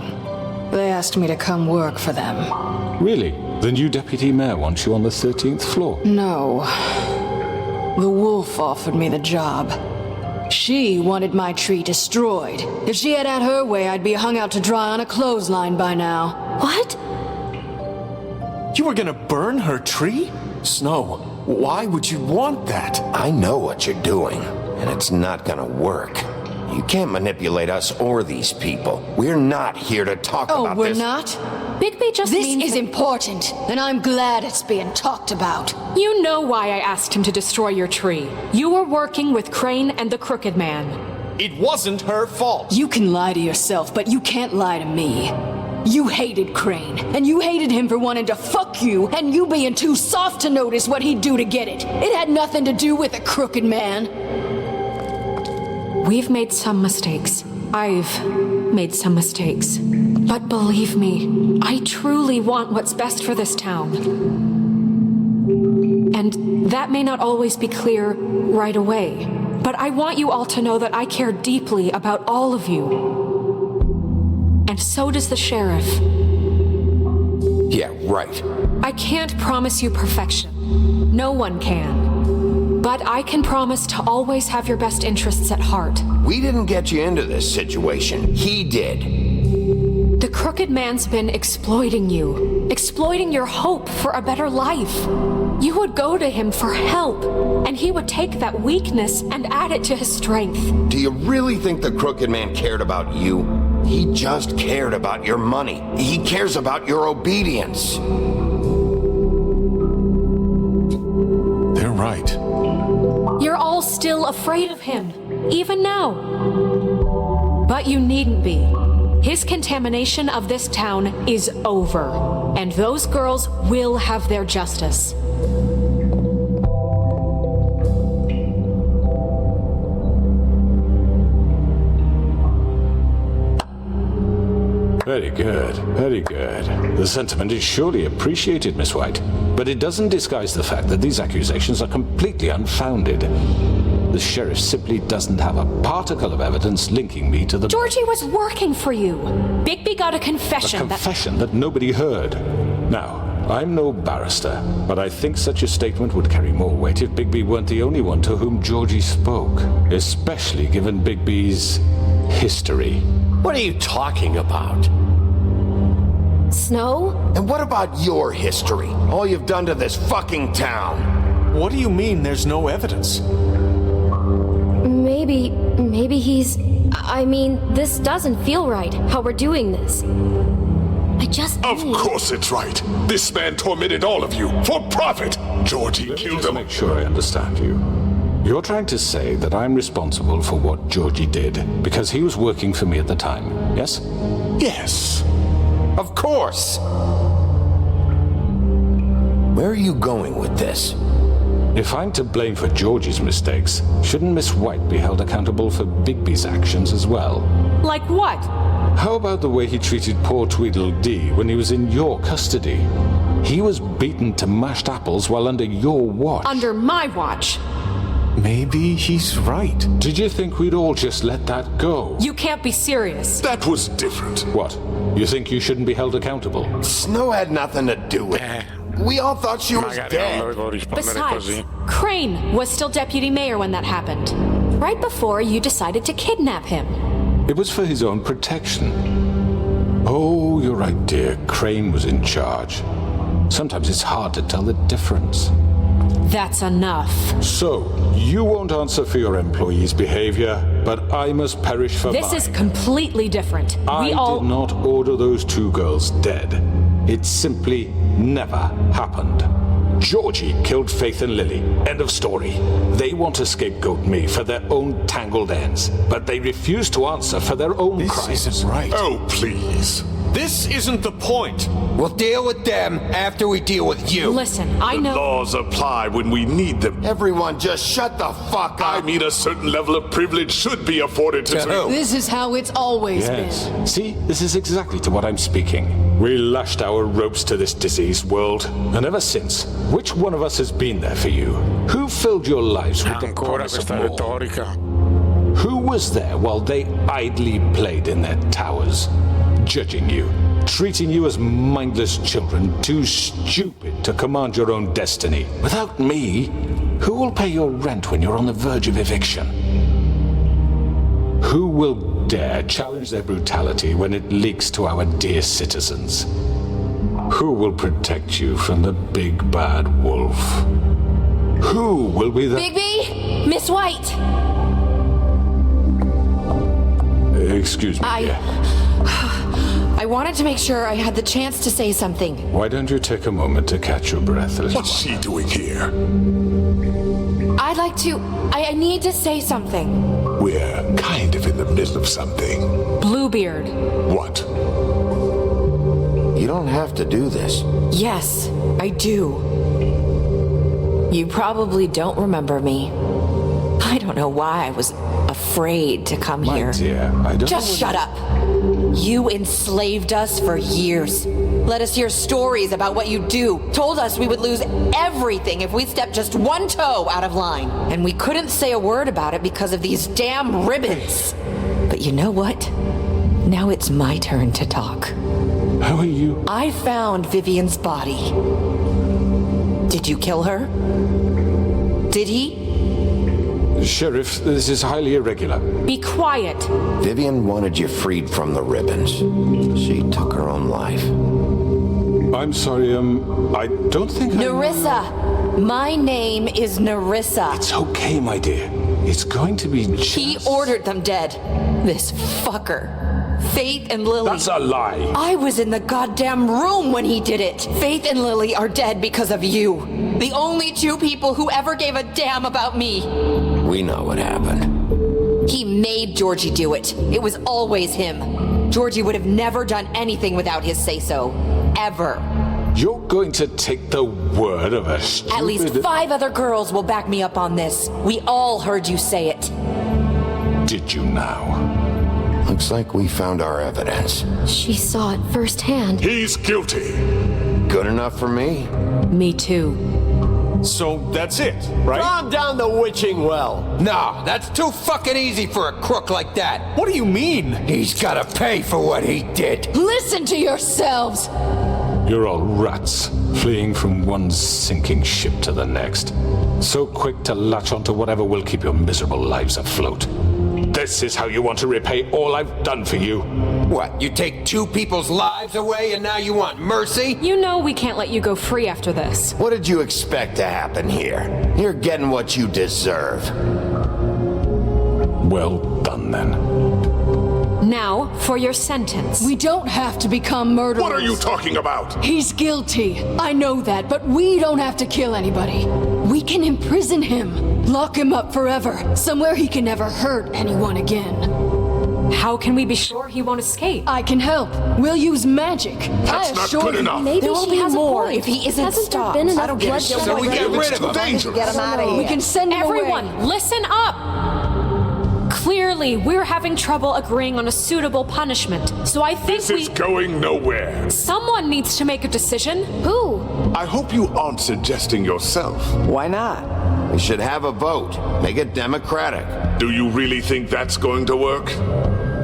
Speaker 10: they asked me to come work for them.
Speaker 1: Really? The new deputy mayor wants you on the 13th floor?
Speaker 10: No. The wolf offered me the job. She wanted my tree destroyed. If she had her way, I'd be hung out to dry on a clothesline by now.
Speaker 7: What?
Speaker 9: You were gonna burn her tree? Snow, why would you want that?
Speaker 2: I know what you're doing, and it's not gonna work. You can't manipulate us or these people. We're not here to talk about this.
Speaker 10: Oh, we're not? Bigby just means...
Speaker 12: This is important, and I'm glad it's being talked about.
Speaker 10: You know why I asked him to destroy your tree. You were working with Crane and the Crooked Man.
Speaker 4: It wasn't her fault.
Speaker 12: You can lie to yourself, but you can't lie to me. You hated Crane, and you hated him for wanting to fuck you, and you being too soft to notice what he'd do to get it. It had nothing to do with the Crooked Man.
Speaker 10: We've made some mistakes. I've made some mistakes. But believe me, I truly want what's best for this town. And that may not always be clear right away. But I want you all to know that I care deeply about all of you. And so does the sheriff.
Speaker 2: Yeah, right.
Speaker 10: I can't promise you perfection. No one can. But I can promise to always have your best interests at heart.
Speaker 2: We didn't get you into this situation. He did.
Speaker 10: The Crooked Man's been exploiting you. Exploiting your hope for a better life. You would go to him for help, and he would take that weakness and add it to his strength.
Speaker 2: Do you really think the Crooked Man cared about you? He just cared about your money. He cares about your obedience.
Speaker 9: They're right.
Speaker 10: You're all still afraid of him, even now. But you needn't be. His contamination of this town is over, and those girls will have their justice.
Speaker 1: Very good, very good. The sentiment is surely appreciated, Miss White. But it doesn't disguise the fact that these accusations are completely unfounded. The sheriff simply doesn't have a particle of evidence linking me to the...
Speaker 10: Georgie was working for you. Bigby got a confession
Speaker 1: that nobody heard. Now, I'm no barrister, but I think such a statement would carry more weight if Bigby weren't the only one to whom Georgie spoke, especially given Bigby's history.
Speaker 9: What are you talking about?
Speaker 10: Snow?
Speaker 2: And what about your history? All you've done to this fucking town?
Speaker 9: What do you mean there's no evidence?
Speaker 10: Maybe he's... I mean, this doesn't feel right, how we're doing this.
Speaker 13: Of course it's right. This man tormented all of you for profit. Georgie killed him.
Speaker 1: Make sure I understand you. You're trying to say that I'm responsible for what Georgie did because he was working for me at the time, yes?
Speaker 13: Yes.
Speaker 2: Of course. Where are you going with this?
Speaker 1: If I'm to blame for Georgie's mistakes, shouldn't Miss White be held accountable for Bigby's actions as well?
Speaker 10: Like what?
Speaker 1: How about the way he treated poor Tweedledee when he was in your custody? He was beaten to mashed apples while under your watch.
Speaker 10: Under my watch.
Speaker 9: Maybe he's right.
Speaker 1: Did you think we'd all just let that go?
Speaker 10: You can't be serious.
Speaker 13: That was different.
Speaker 1: What? You think you shouldn't be held accountable?
Speaker 2: Snow had nothing to do with it. We all thought she was dead.
Speaker 10: Besides, Crane was still deputy mayor when that happened. Right before you decided to kidnap him.
Speaker 1: It was for his own protection. Oh, you're right, dear. Crane was in charge. Sometimes it's hard to tell the difference.
Speaker 10: That's enough.
Speaker 1: So, you won't answer for your employees' behavior, but I must perish for mine.
Speaker 10: This is completely different.
Speaker 1: I did not order those two girls dead. It simply never happened. Georgie killed Faith and Lily. End of story. They want to scapegoat me for their own tangled ends, but they refuse to answer for their own crimes.
Speaker 9: This isn't right.
Speaker 13: Oh, please.
Speaker 9: This isn't the point.
Speaker 2: We'll deal with them after we deal with you.
Speaker 10: Listen, I know...
Speaker 13: The laws apply when we need them.
Speaker 2: Everyone just shut the fuck up.
Speaker 13: I mean, a certain level of privilege should be afforded to
Speaker 2: who?
Speaker 12: This is how it's always
Speaker 1: Yes.
Speaker 12: been.
Speaker 1: See, this is exactly to what I'm speaking. We lashed our ropes to this diseased world, and ever since, which one of us has been there for you? Who filled your lives with the promise of more? Who was there while they idly played in their towers, judging you, treating you as mindless children, too stupid to command your own destiny? Without me, who will pay your rent when you're on the verge of eviction? Who will dare challenge their brutality when it leaks to our dear citizens? Who will protect you from the big bad wolf? Who will be the...
Speaker 10: Bigby! Miss White!
Speaker 1: Excuse me, dear.
Speaker 10: I wanted to make sure I had the chance to say something.
Speaker 1: Why don't you take a moment to catch your breath?
Speaker 13: What's she doing here?
Speaker 10: I'd like to... I need to say something.
Speaker 13: We're kind of in the middle of something.
Speaker 10: Bluebeard.
Speaker 13: What?
Speaker 2: You don't have to do this.
Speaker 8: Yes, I do. You probably don't remember me. I don't know why I was afraid to come here.
Speaker 1: Dear, I don't
Speaker 8: Just shut up. You enslaved us for years. Let us hear stories about what you do. Told us we would lose everything if we stepped just one toe out of line. And we couldn't say a word about it because of these damn ribbons. But you know what? Now it's my turn to talk.
Speaker 1: How are you?
Speaker 8: I found Vivian's body. Did you kill her? Did he?
Speaker 1: Sheriff, this is highly irregular.
Speaker 10: Be quiet.
Speaker 2: Vivian wanted you freed from the ribbons. She took her own life.
Speaker 1: I'm sorry, I don't think
Speaker 8: Nerissa! My name is Nerissa.
Speaker 1: It's okay, my dear. It's going to be just...
Speaker 8: He ordered them dead. This fucker. Faith and Lily.
Speaker 1: That's a lie.
Speaker 8: I was in the goddamn room when he did it. Faith and Lily are dead because of you. The only two people who ever gave a damn about me.
Speaker 2: We know what happened.
Speaker 8: He made Georgie do it. It was always him. Georgie would have never done anything without his say-so. Ever.
Speaker 1: You're going to take the word of a stupid...
Speaker 8: At least 5 other girls will back me up on this. We all heard you say it.
Speaker 1: Did you now?
Speaker 2: Looks like we found our evidence.
Speaker 10: She saw it firsthand.
Speaker 13: He's guilty.
Speaker 2: Good enough for me.
Speaker 8: Me too.
Speaker 9: So that's it, right?
Speaker 14: Calm down the witching well.
Speaker 6: No, that's too fucking easy for a crook like that.
Speaker 9: What do you mean?
Speaker 6: He's gotta pay for what he did.
Speaker 12: Listen to yourselves!
Speaker 1: You're all rats, fleeing from one sinking ship to the next. So quick to latch onto whatever will keep your miserable lives afloat. This is how you want to repay all I've done for you?
Speaker 2: What, you take 2 people's lives away and now you want mercy?
Speaker 10: You know we can't let you go free after this.
Speaker 2: What did you expect to happen here? You're getting what you deserve.
Speaker 1: Well done, then.
Speaker 10: Now, for your sentence.
Speaker 12: We don't have to become murderers.
Speaker 13: What are you talking about?
Speaker 12: He's guilty. I know that, but we don't have to kill anybody. We can imprison him. Lock him up forever. Somewhere he can never hurt anyone again.
Speaker 10: How can we be sure he won't escape?
Speaker 12: I can help. We'll use magic.
Speaker 13: That's not good enough.
Speaker 8: Maybe
Speaker 7: There will
Speaker 8: she
Speaker 7: be
Speaker 8: has
Speaker 7: more
Speaker 8: a point.
Speaker 7: if he isn't
Speaker 8: Hasn't there
Speaker 7: stopped.
Speaker 8: been enough
Speaker 7: I don't get
Speaker 8: blood
Speaker 7: it.
Speaker 8: to
Speaker 2: So we get rid of him.
Speaker 13: Dangerous.
Speaker 11: Get him out of here.
Speaker 12: We can send him
Speaker 10: Everyone,
Speaker 12: away.
Speaker 10: listen up! Clearly, we're having trouble agreeing on a suitable punishment, so I think
Speaker 13: This is going nowhere.
Speaker 10: Someone needs to make a decision. Who?
Speaker 13: I hope you aren't suggesting yourself.
Speaker 11: Why not?
Speaker 2: We should have a vote. Make it democratic.
Speaker 13: Do you really think that's going to work?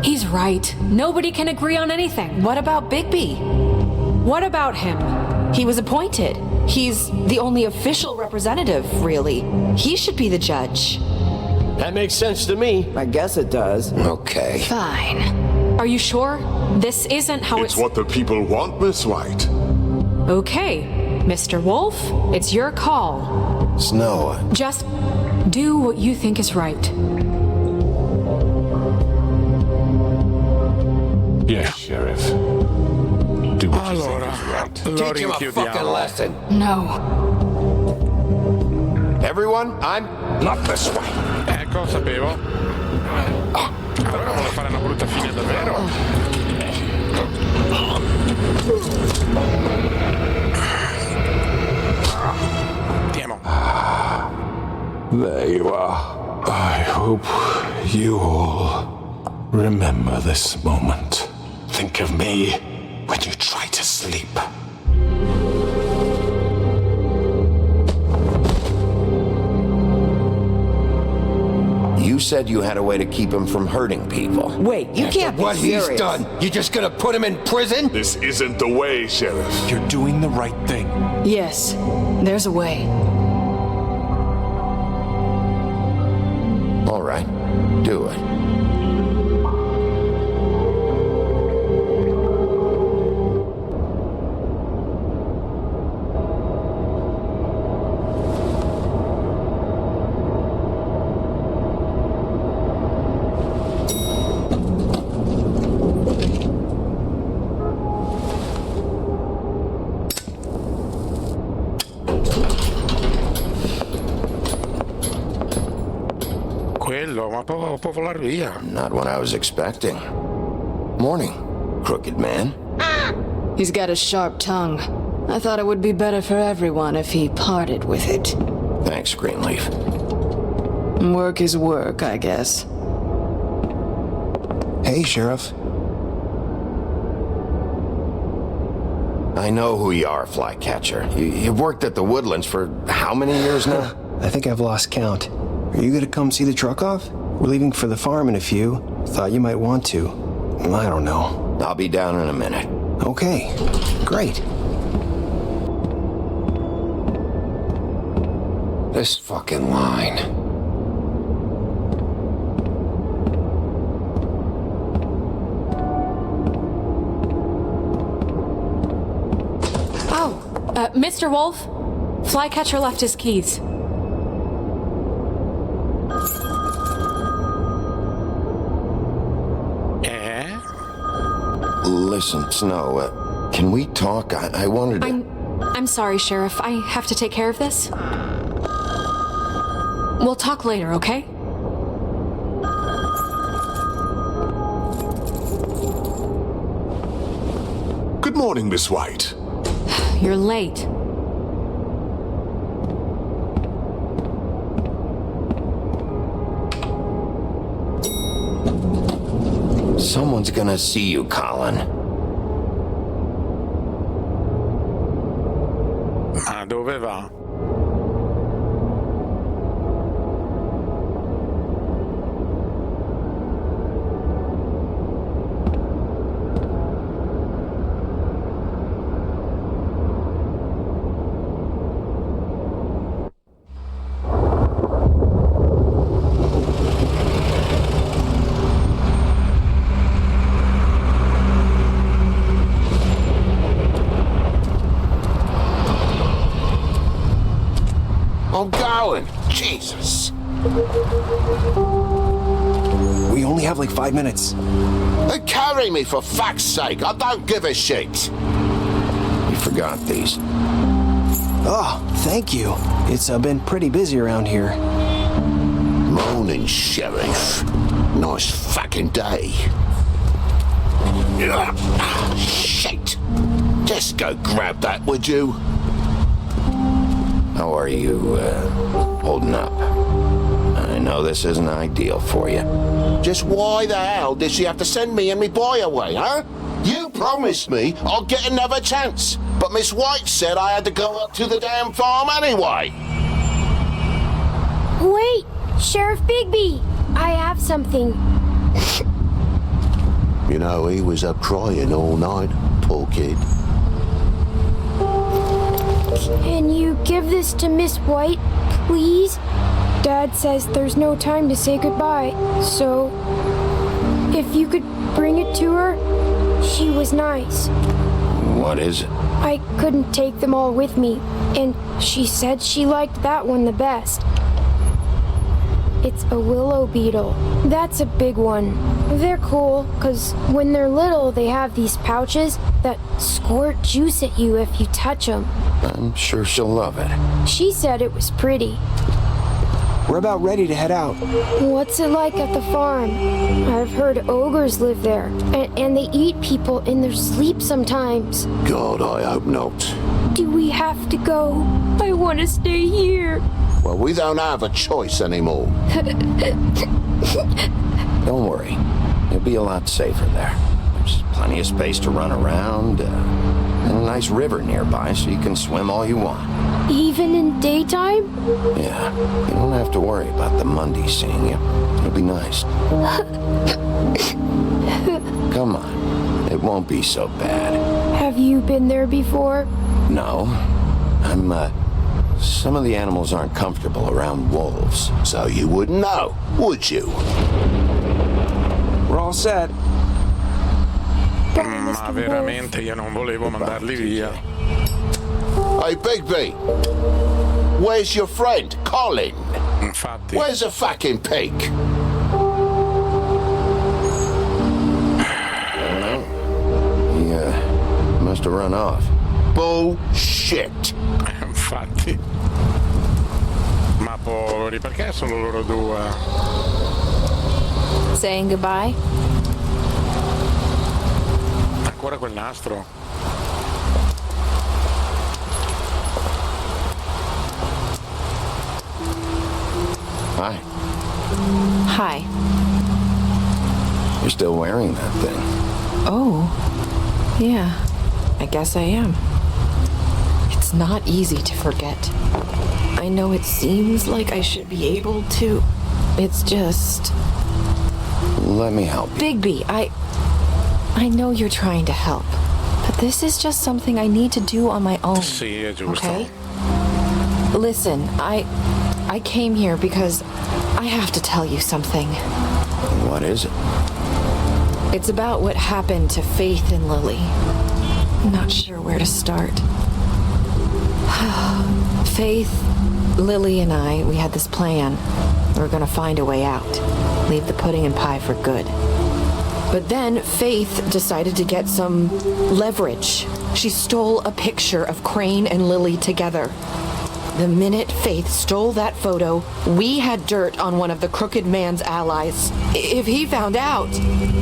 Speaker 10: He's right. Nobody can agree on anything.
Speaker 8: What about Bigby?
Speaker 10: What about him?
Speaker 8: He was appointed. He's the only official representative, really. He should be the judge.
Speaker 14: That makes sense to me.
Speaker 11: I guess it does.
Speaker 2: Okay.
Speaker 10: Fine. Are you sure? This isn't how
Speaker 13: It's what the people want, Miss White.
Speaker 10: Okay. Mr. Wolf, it's your call.
Speaker 2: Snow.
Speaker 10: Just do what you think is right.
Speaker 1: Yes, Sheriff. Do what you think is right.
Speaker 2: Teach him a fucking lesson.
Speaker 12: No.
Speaker 2: Everyone, I'm not this way.
Speaker 3: Ecco, sapevo. Allora vuole fare una brutta fine davvero. Andiamo.
Speaker 1: There you are. I hope you all remember this moment. Think of me when you try to sleep.
Speaker 2: You said you had a way to keep him from hurting people.
Speaker 11: Wait, you can't be
Speaker 2: What
Speaker 11: serious.
Speaker 2: he's done, you just gonna put him in prison?
Speaker 13: This isn't the way, Sheriff.
Speaker 9: You're doing the right thing.
Speaker 12: Yes, there's a way.
Speaker 2: All right, do it.
Speaker 3: Quello, ma può volar via.
Speaker 2: Not what I was expecting. Morning, crooked man.
Speaker 12: He's got a sharp tongue. I thought it would be better for everyone if he parted with it.
Speaker 2: Thanks, Greenleaf.
Speaker 12: Work is work, I guess.
Speaker 15: Hey, Sheriff.
Speaker 2: I know who you are, Flycatcher. You've worked at the Woodlands for how many years now?
Speaker 15: I think I've lost count. Are you gonna come see the truck off? We're leaving for the farm in a few. Thought you might want to. I don't know.
Speaker 2: I'll be down in a minute.
Speaker 15: Okay, great.
Speaker 2: This fucking line.
Speaker 10: Mr. Wolf, Flycatcher left his keys.
Speaker 2: Listen, Snow, can we talk? I wanted to...
Speaker 10: I'm sorry, Sheriff. I have to take care of this. We'll talk later, okay?
Speaker 13: Good morning, Miss White.
Speaker 10: You're late.
Speaker 2: Someone's gonna see you, Colin.
Speaker 3: Ma dove va?
Speaker 2: Jesus.
Speaker 15: We only have like 5 minutes.
Speaker 2: Carry me, for fuck's sake. I don't give a shit. You forgot these.
Speaker 15: Oh, thank you. It's been pretty busy around here.
Speaker 2: Morning, Sheriff. Nice fucking day. Shit. Just go grab that, would you? How are you, holding up? I know this isn't ideal for you. Just why the hell did she have to send me and me boy away, huh? You promised me I'll get another chance, but Miss White said I had to go up to the damn farm anyway.
Speaker 16: Wait, Sheriff Bigby, I have something.
Speaker 2: You know, he was up crying all night, poor kid.
Speaker 16: Can you give this to Miss White, please? Dad says there's no time to say goodbye, so if you could bring it to her, she was nice.
Speaker 2: What is it?
Speaker 16: I couldn't take them all with me, and she said she liked that one the best. It's a willow beetle. That's a big one. They're cool, because when they're little, they have these pouches that squirt juice at you if you touch them.
Speaker 2: I'm sure she'll love it.
Speaker 16: She said it was pretty.
Speaker 15: We're about ready to head out.
Speaker 16: What's it like at the farm? I've heard ogres live there, and they eat people in their sleep sometimes.
Speaker 2: God, I hope not.
Speaker 16: Do we have to go? I want to stay here.
Speaker 2: Well, we don't have a choice anymore. Don't worry. You'll be a lot safer there. There's plenty of space to run around, and a nice river nearby so you can swim all you want.
Speaker 16: Even in daytime?
Speaker 2: Yeah, you don't have to worry about the Monday seeing you. It'll be nice. Come on, it won't be so bad.
Speaker 16: Have you been there before?
Speaker 2: No, some of the animals aren't comfortable around wolves, so you wouldn't know, would you?
Speaker 15: We're all set.
Speaker 3: Ma veramente io non volevo mandarli via.
Speaker 2: Hey, Bigby! Where's your friend, Colin?
Speaker 3: Infatti.
Speaker 2: Where's the fucking pig? I don't know. He, must have run off. Bullshit!
Speaker 3: Infatti. Ma poveri, perché solo loro due?
Speaker 8: Saying goodbye?
Speaker 3: Ancora quel nastro.
Speaker 2: Hi.
Speaker 8: Hi.
Speaker 2: You're still wearing that thing.
Speaker 8: Oh. Yeah. I guess I am. It's not easy to forget. I know it seems like I should be able to. It's just...
Speaker 2: Let me help you.
Speaker 8: Bigby, I know you're trying to help, but this is just something I need to do on my own.
Speaker 3: Sì, è giusto.
Speaker 8: Okay? Listen, I came here because I have to tell you something.
Speaker 2: What is it?
Speaker 8: It's about what happened to Faith and Lily. I'm not sure where to start. Faith, Lily, and I, we had this plan. We were gonna find a way out. Leave the pudding and pie for good. But then Faith decided to get some leverage. She stole a picture of Crane and Lily together. The minute Faith stole that photo, we had dirt on one of the crooked man's allies. If he found out,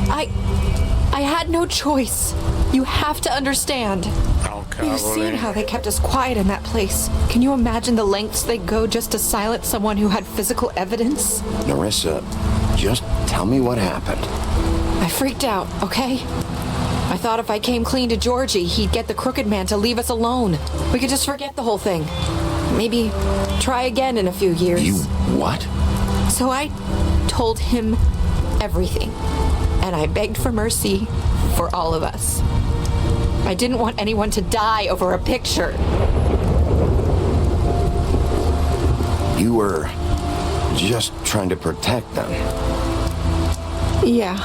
Speaker 8: I had no choice. You have to understand.
Speaker 3: Oh,
Speaker 8: You've seen how they kept us quiet in that place. Can you imagine the lengths they'd go just to silence someone who had physical evidence?
Speaker 2: Narissa, just tell me what happened.
Speaker 8: I freaked out, okay? I thought if I came clean to Georgie, he'd get the crooked man to leave us alone. We could just forget the whole thing. Maybe try again in a few years.
Speaker 2: You what?
Speaker 8: So I told him everything. And I begged for mercy for all of us. I didn't want anyone to die over a picture.
Speaker 2: You were just trying to protect them.
Speaker 8: Yeah.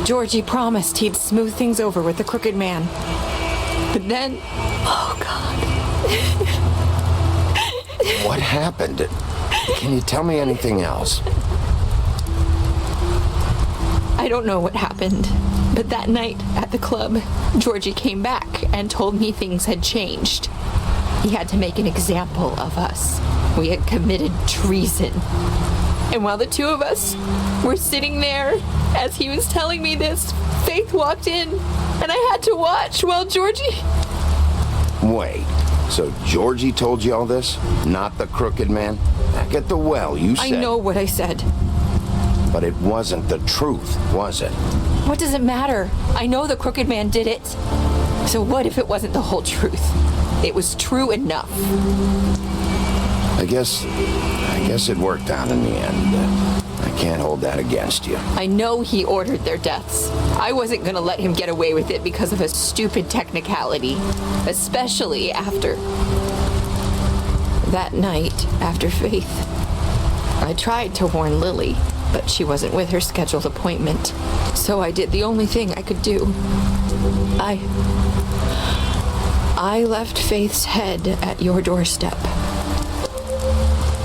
Speaker 8: Georgie promised he'd smooth things over with the crooked man. But then... Oh, God.
Speaker 2: What happened? Can you tell me anything else?
Speaker 8: I don't know what happened, but that night at the club, Georgie came back and told me things had changed. He had to make an example of us. We had committed treason. And while the two of us were sitting there, as he was telling me this, Faith walked in, and I had to watch while Georgie...
Speaker 2: Wait, so Georgie told you all this? Not the crooked man? Back at the well, you said...
Speaker 8: I know what I said.
Speaker 2: But it wasn't the truth, was it?
Speaker 8: What does it matter? I know the crooked man did it. So what if it wasn't the whole truth? It was true enough.
Speaker 2: I guess it worked out in the end. I can't hold that against you.
Speaker 8: I know he ordered their deaths. I wasn't gonna let him get away with it because of a stupid technicality. Especially after... that night, after Faith. I tried to warn Lily, but she wasn't with her scheduled appointment. So I did the only thing I could do. I left Faith's head at your doorstep.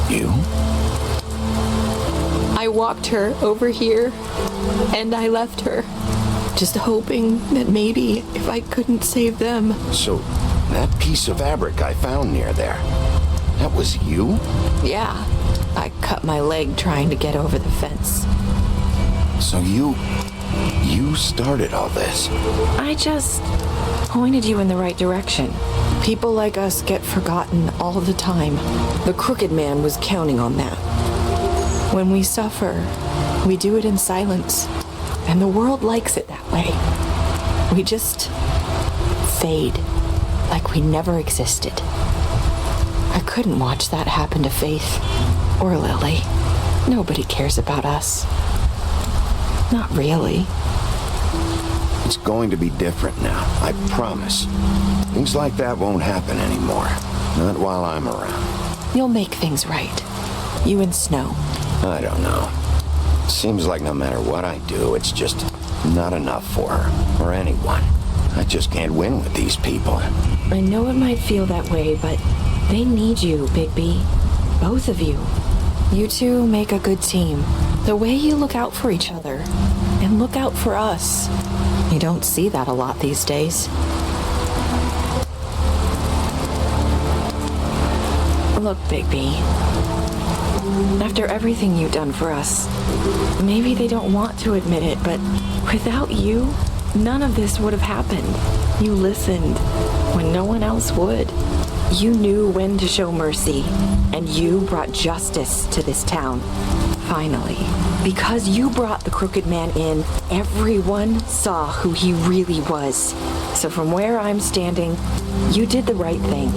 Speaker 2: You?
Speaker 8: I walked her over here, and I left her, just hoping that maybe if I couldn't save them.
Speaker 2: So, that piece of fabric I found near there, that was you?
Speaker 8: Yeah, I cut my leg trying to get over the fence.
Speaker 2: So you started all this?
Speaker 8: I just pointed you in the right direction. People like us get forgotten all the time. The crooked man was counting on that. When we suffer, we do it in silence, and the world likes it that way. We just fade, like we never existed. I couldn't watch that happen to Faith, or Lily. Nobody cares about us. Not really.
Speaker 2: It's going to be different now, I promise. Things like that won't happen anymore. Not while I'm around.
Speaker 8: You'll make things right. You and Snow.
Speaker 2: I don't know. Seems like no matter what I do, it's just not enough for her, or anyone. I just can't win with these people.
Speaker 8: I know it might feel that way, but they need you, Bigby. Both of you. You two make a good team. The way you look out for each other, and look out for us. You don't see that a lot these days. Look, Bigby. After everything you've done for us, maybe they don't want to admit it, but without you, none of this would have happened. You listened when no one else would. You knew when to show mercy, and you brought justice to this town. Finally. Because you brought the crooked man in, everyone saw who he really was. So from where I'm standing, you did the right thing.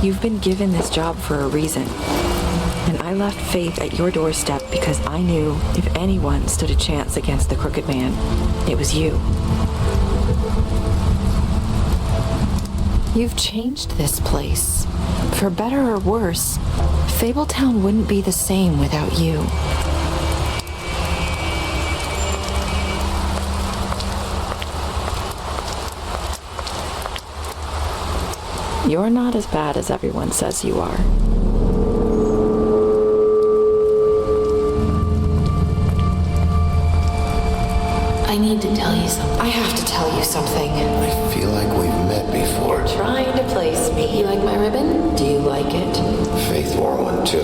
Speaker 8: You've been given this job for a reason. And I left Faith at your doorstep because I knew if anyone stood a chance against the crooked man, it was you. You've changed this place. For better or worse, Fabletown wouldn't be the same without you. You're not as bad as everyone says you are. I need to tell you something. I have to tell you something.
Speaker 2: I feel like we've met before.
Speaker 8: Trying to place me. You like my ribbon? Do you like it?
Speaker 2: Faith wore one too.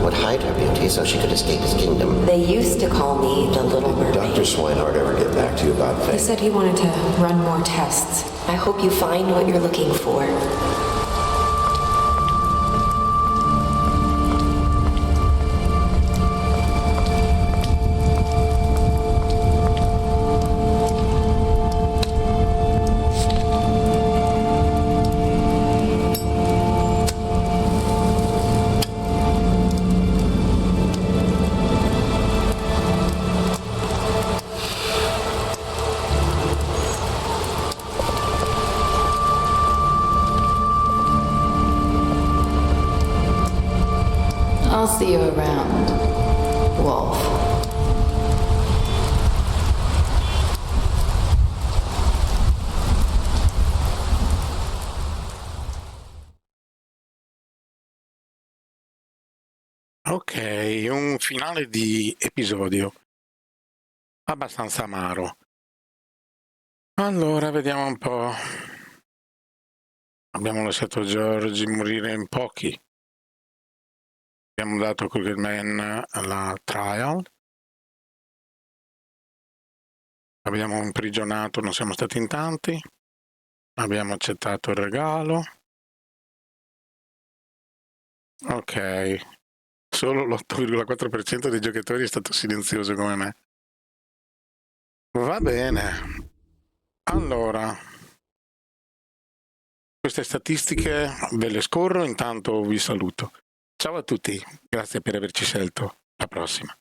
Speaker 17: Would hide her beauty so she could escape his kingdom.
Speaker 8: They used to call me the Little Mermaid.
Speaker 2: Dr. Swinehart ever get back to you about Faith?
Speaker 8: He said he wanted to run more tests. I hope you find what you're looking for. I'll see you around, Wolf.
Speaker 3: Ok, un finale di episodio abbastanza amaro. Allora, vediamo un po'. Abbiamo lasciato Georgie morire in pochi. Abbiamo dato a Crooked Man la trial. Abbiamo imprigionato, non siamo stati in tanti. Abbiamo accettato il regalo. Ok. Solo l'8,4% dei giocatori è stato silenzioso come me. Va bene. Allora, queste statistiche ve le scorro, intanto vi saluto. Ciao a tutti, grazie per averci scelto. Alla prossima.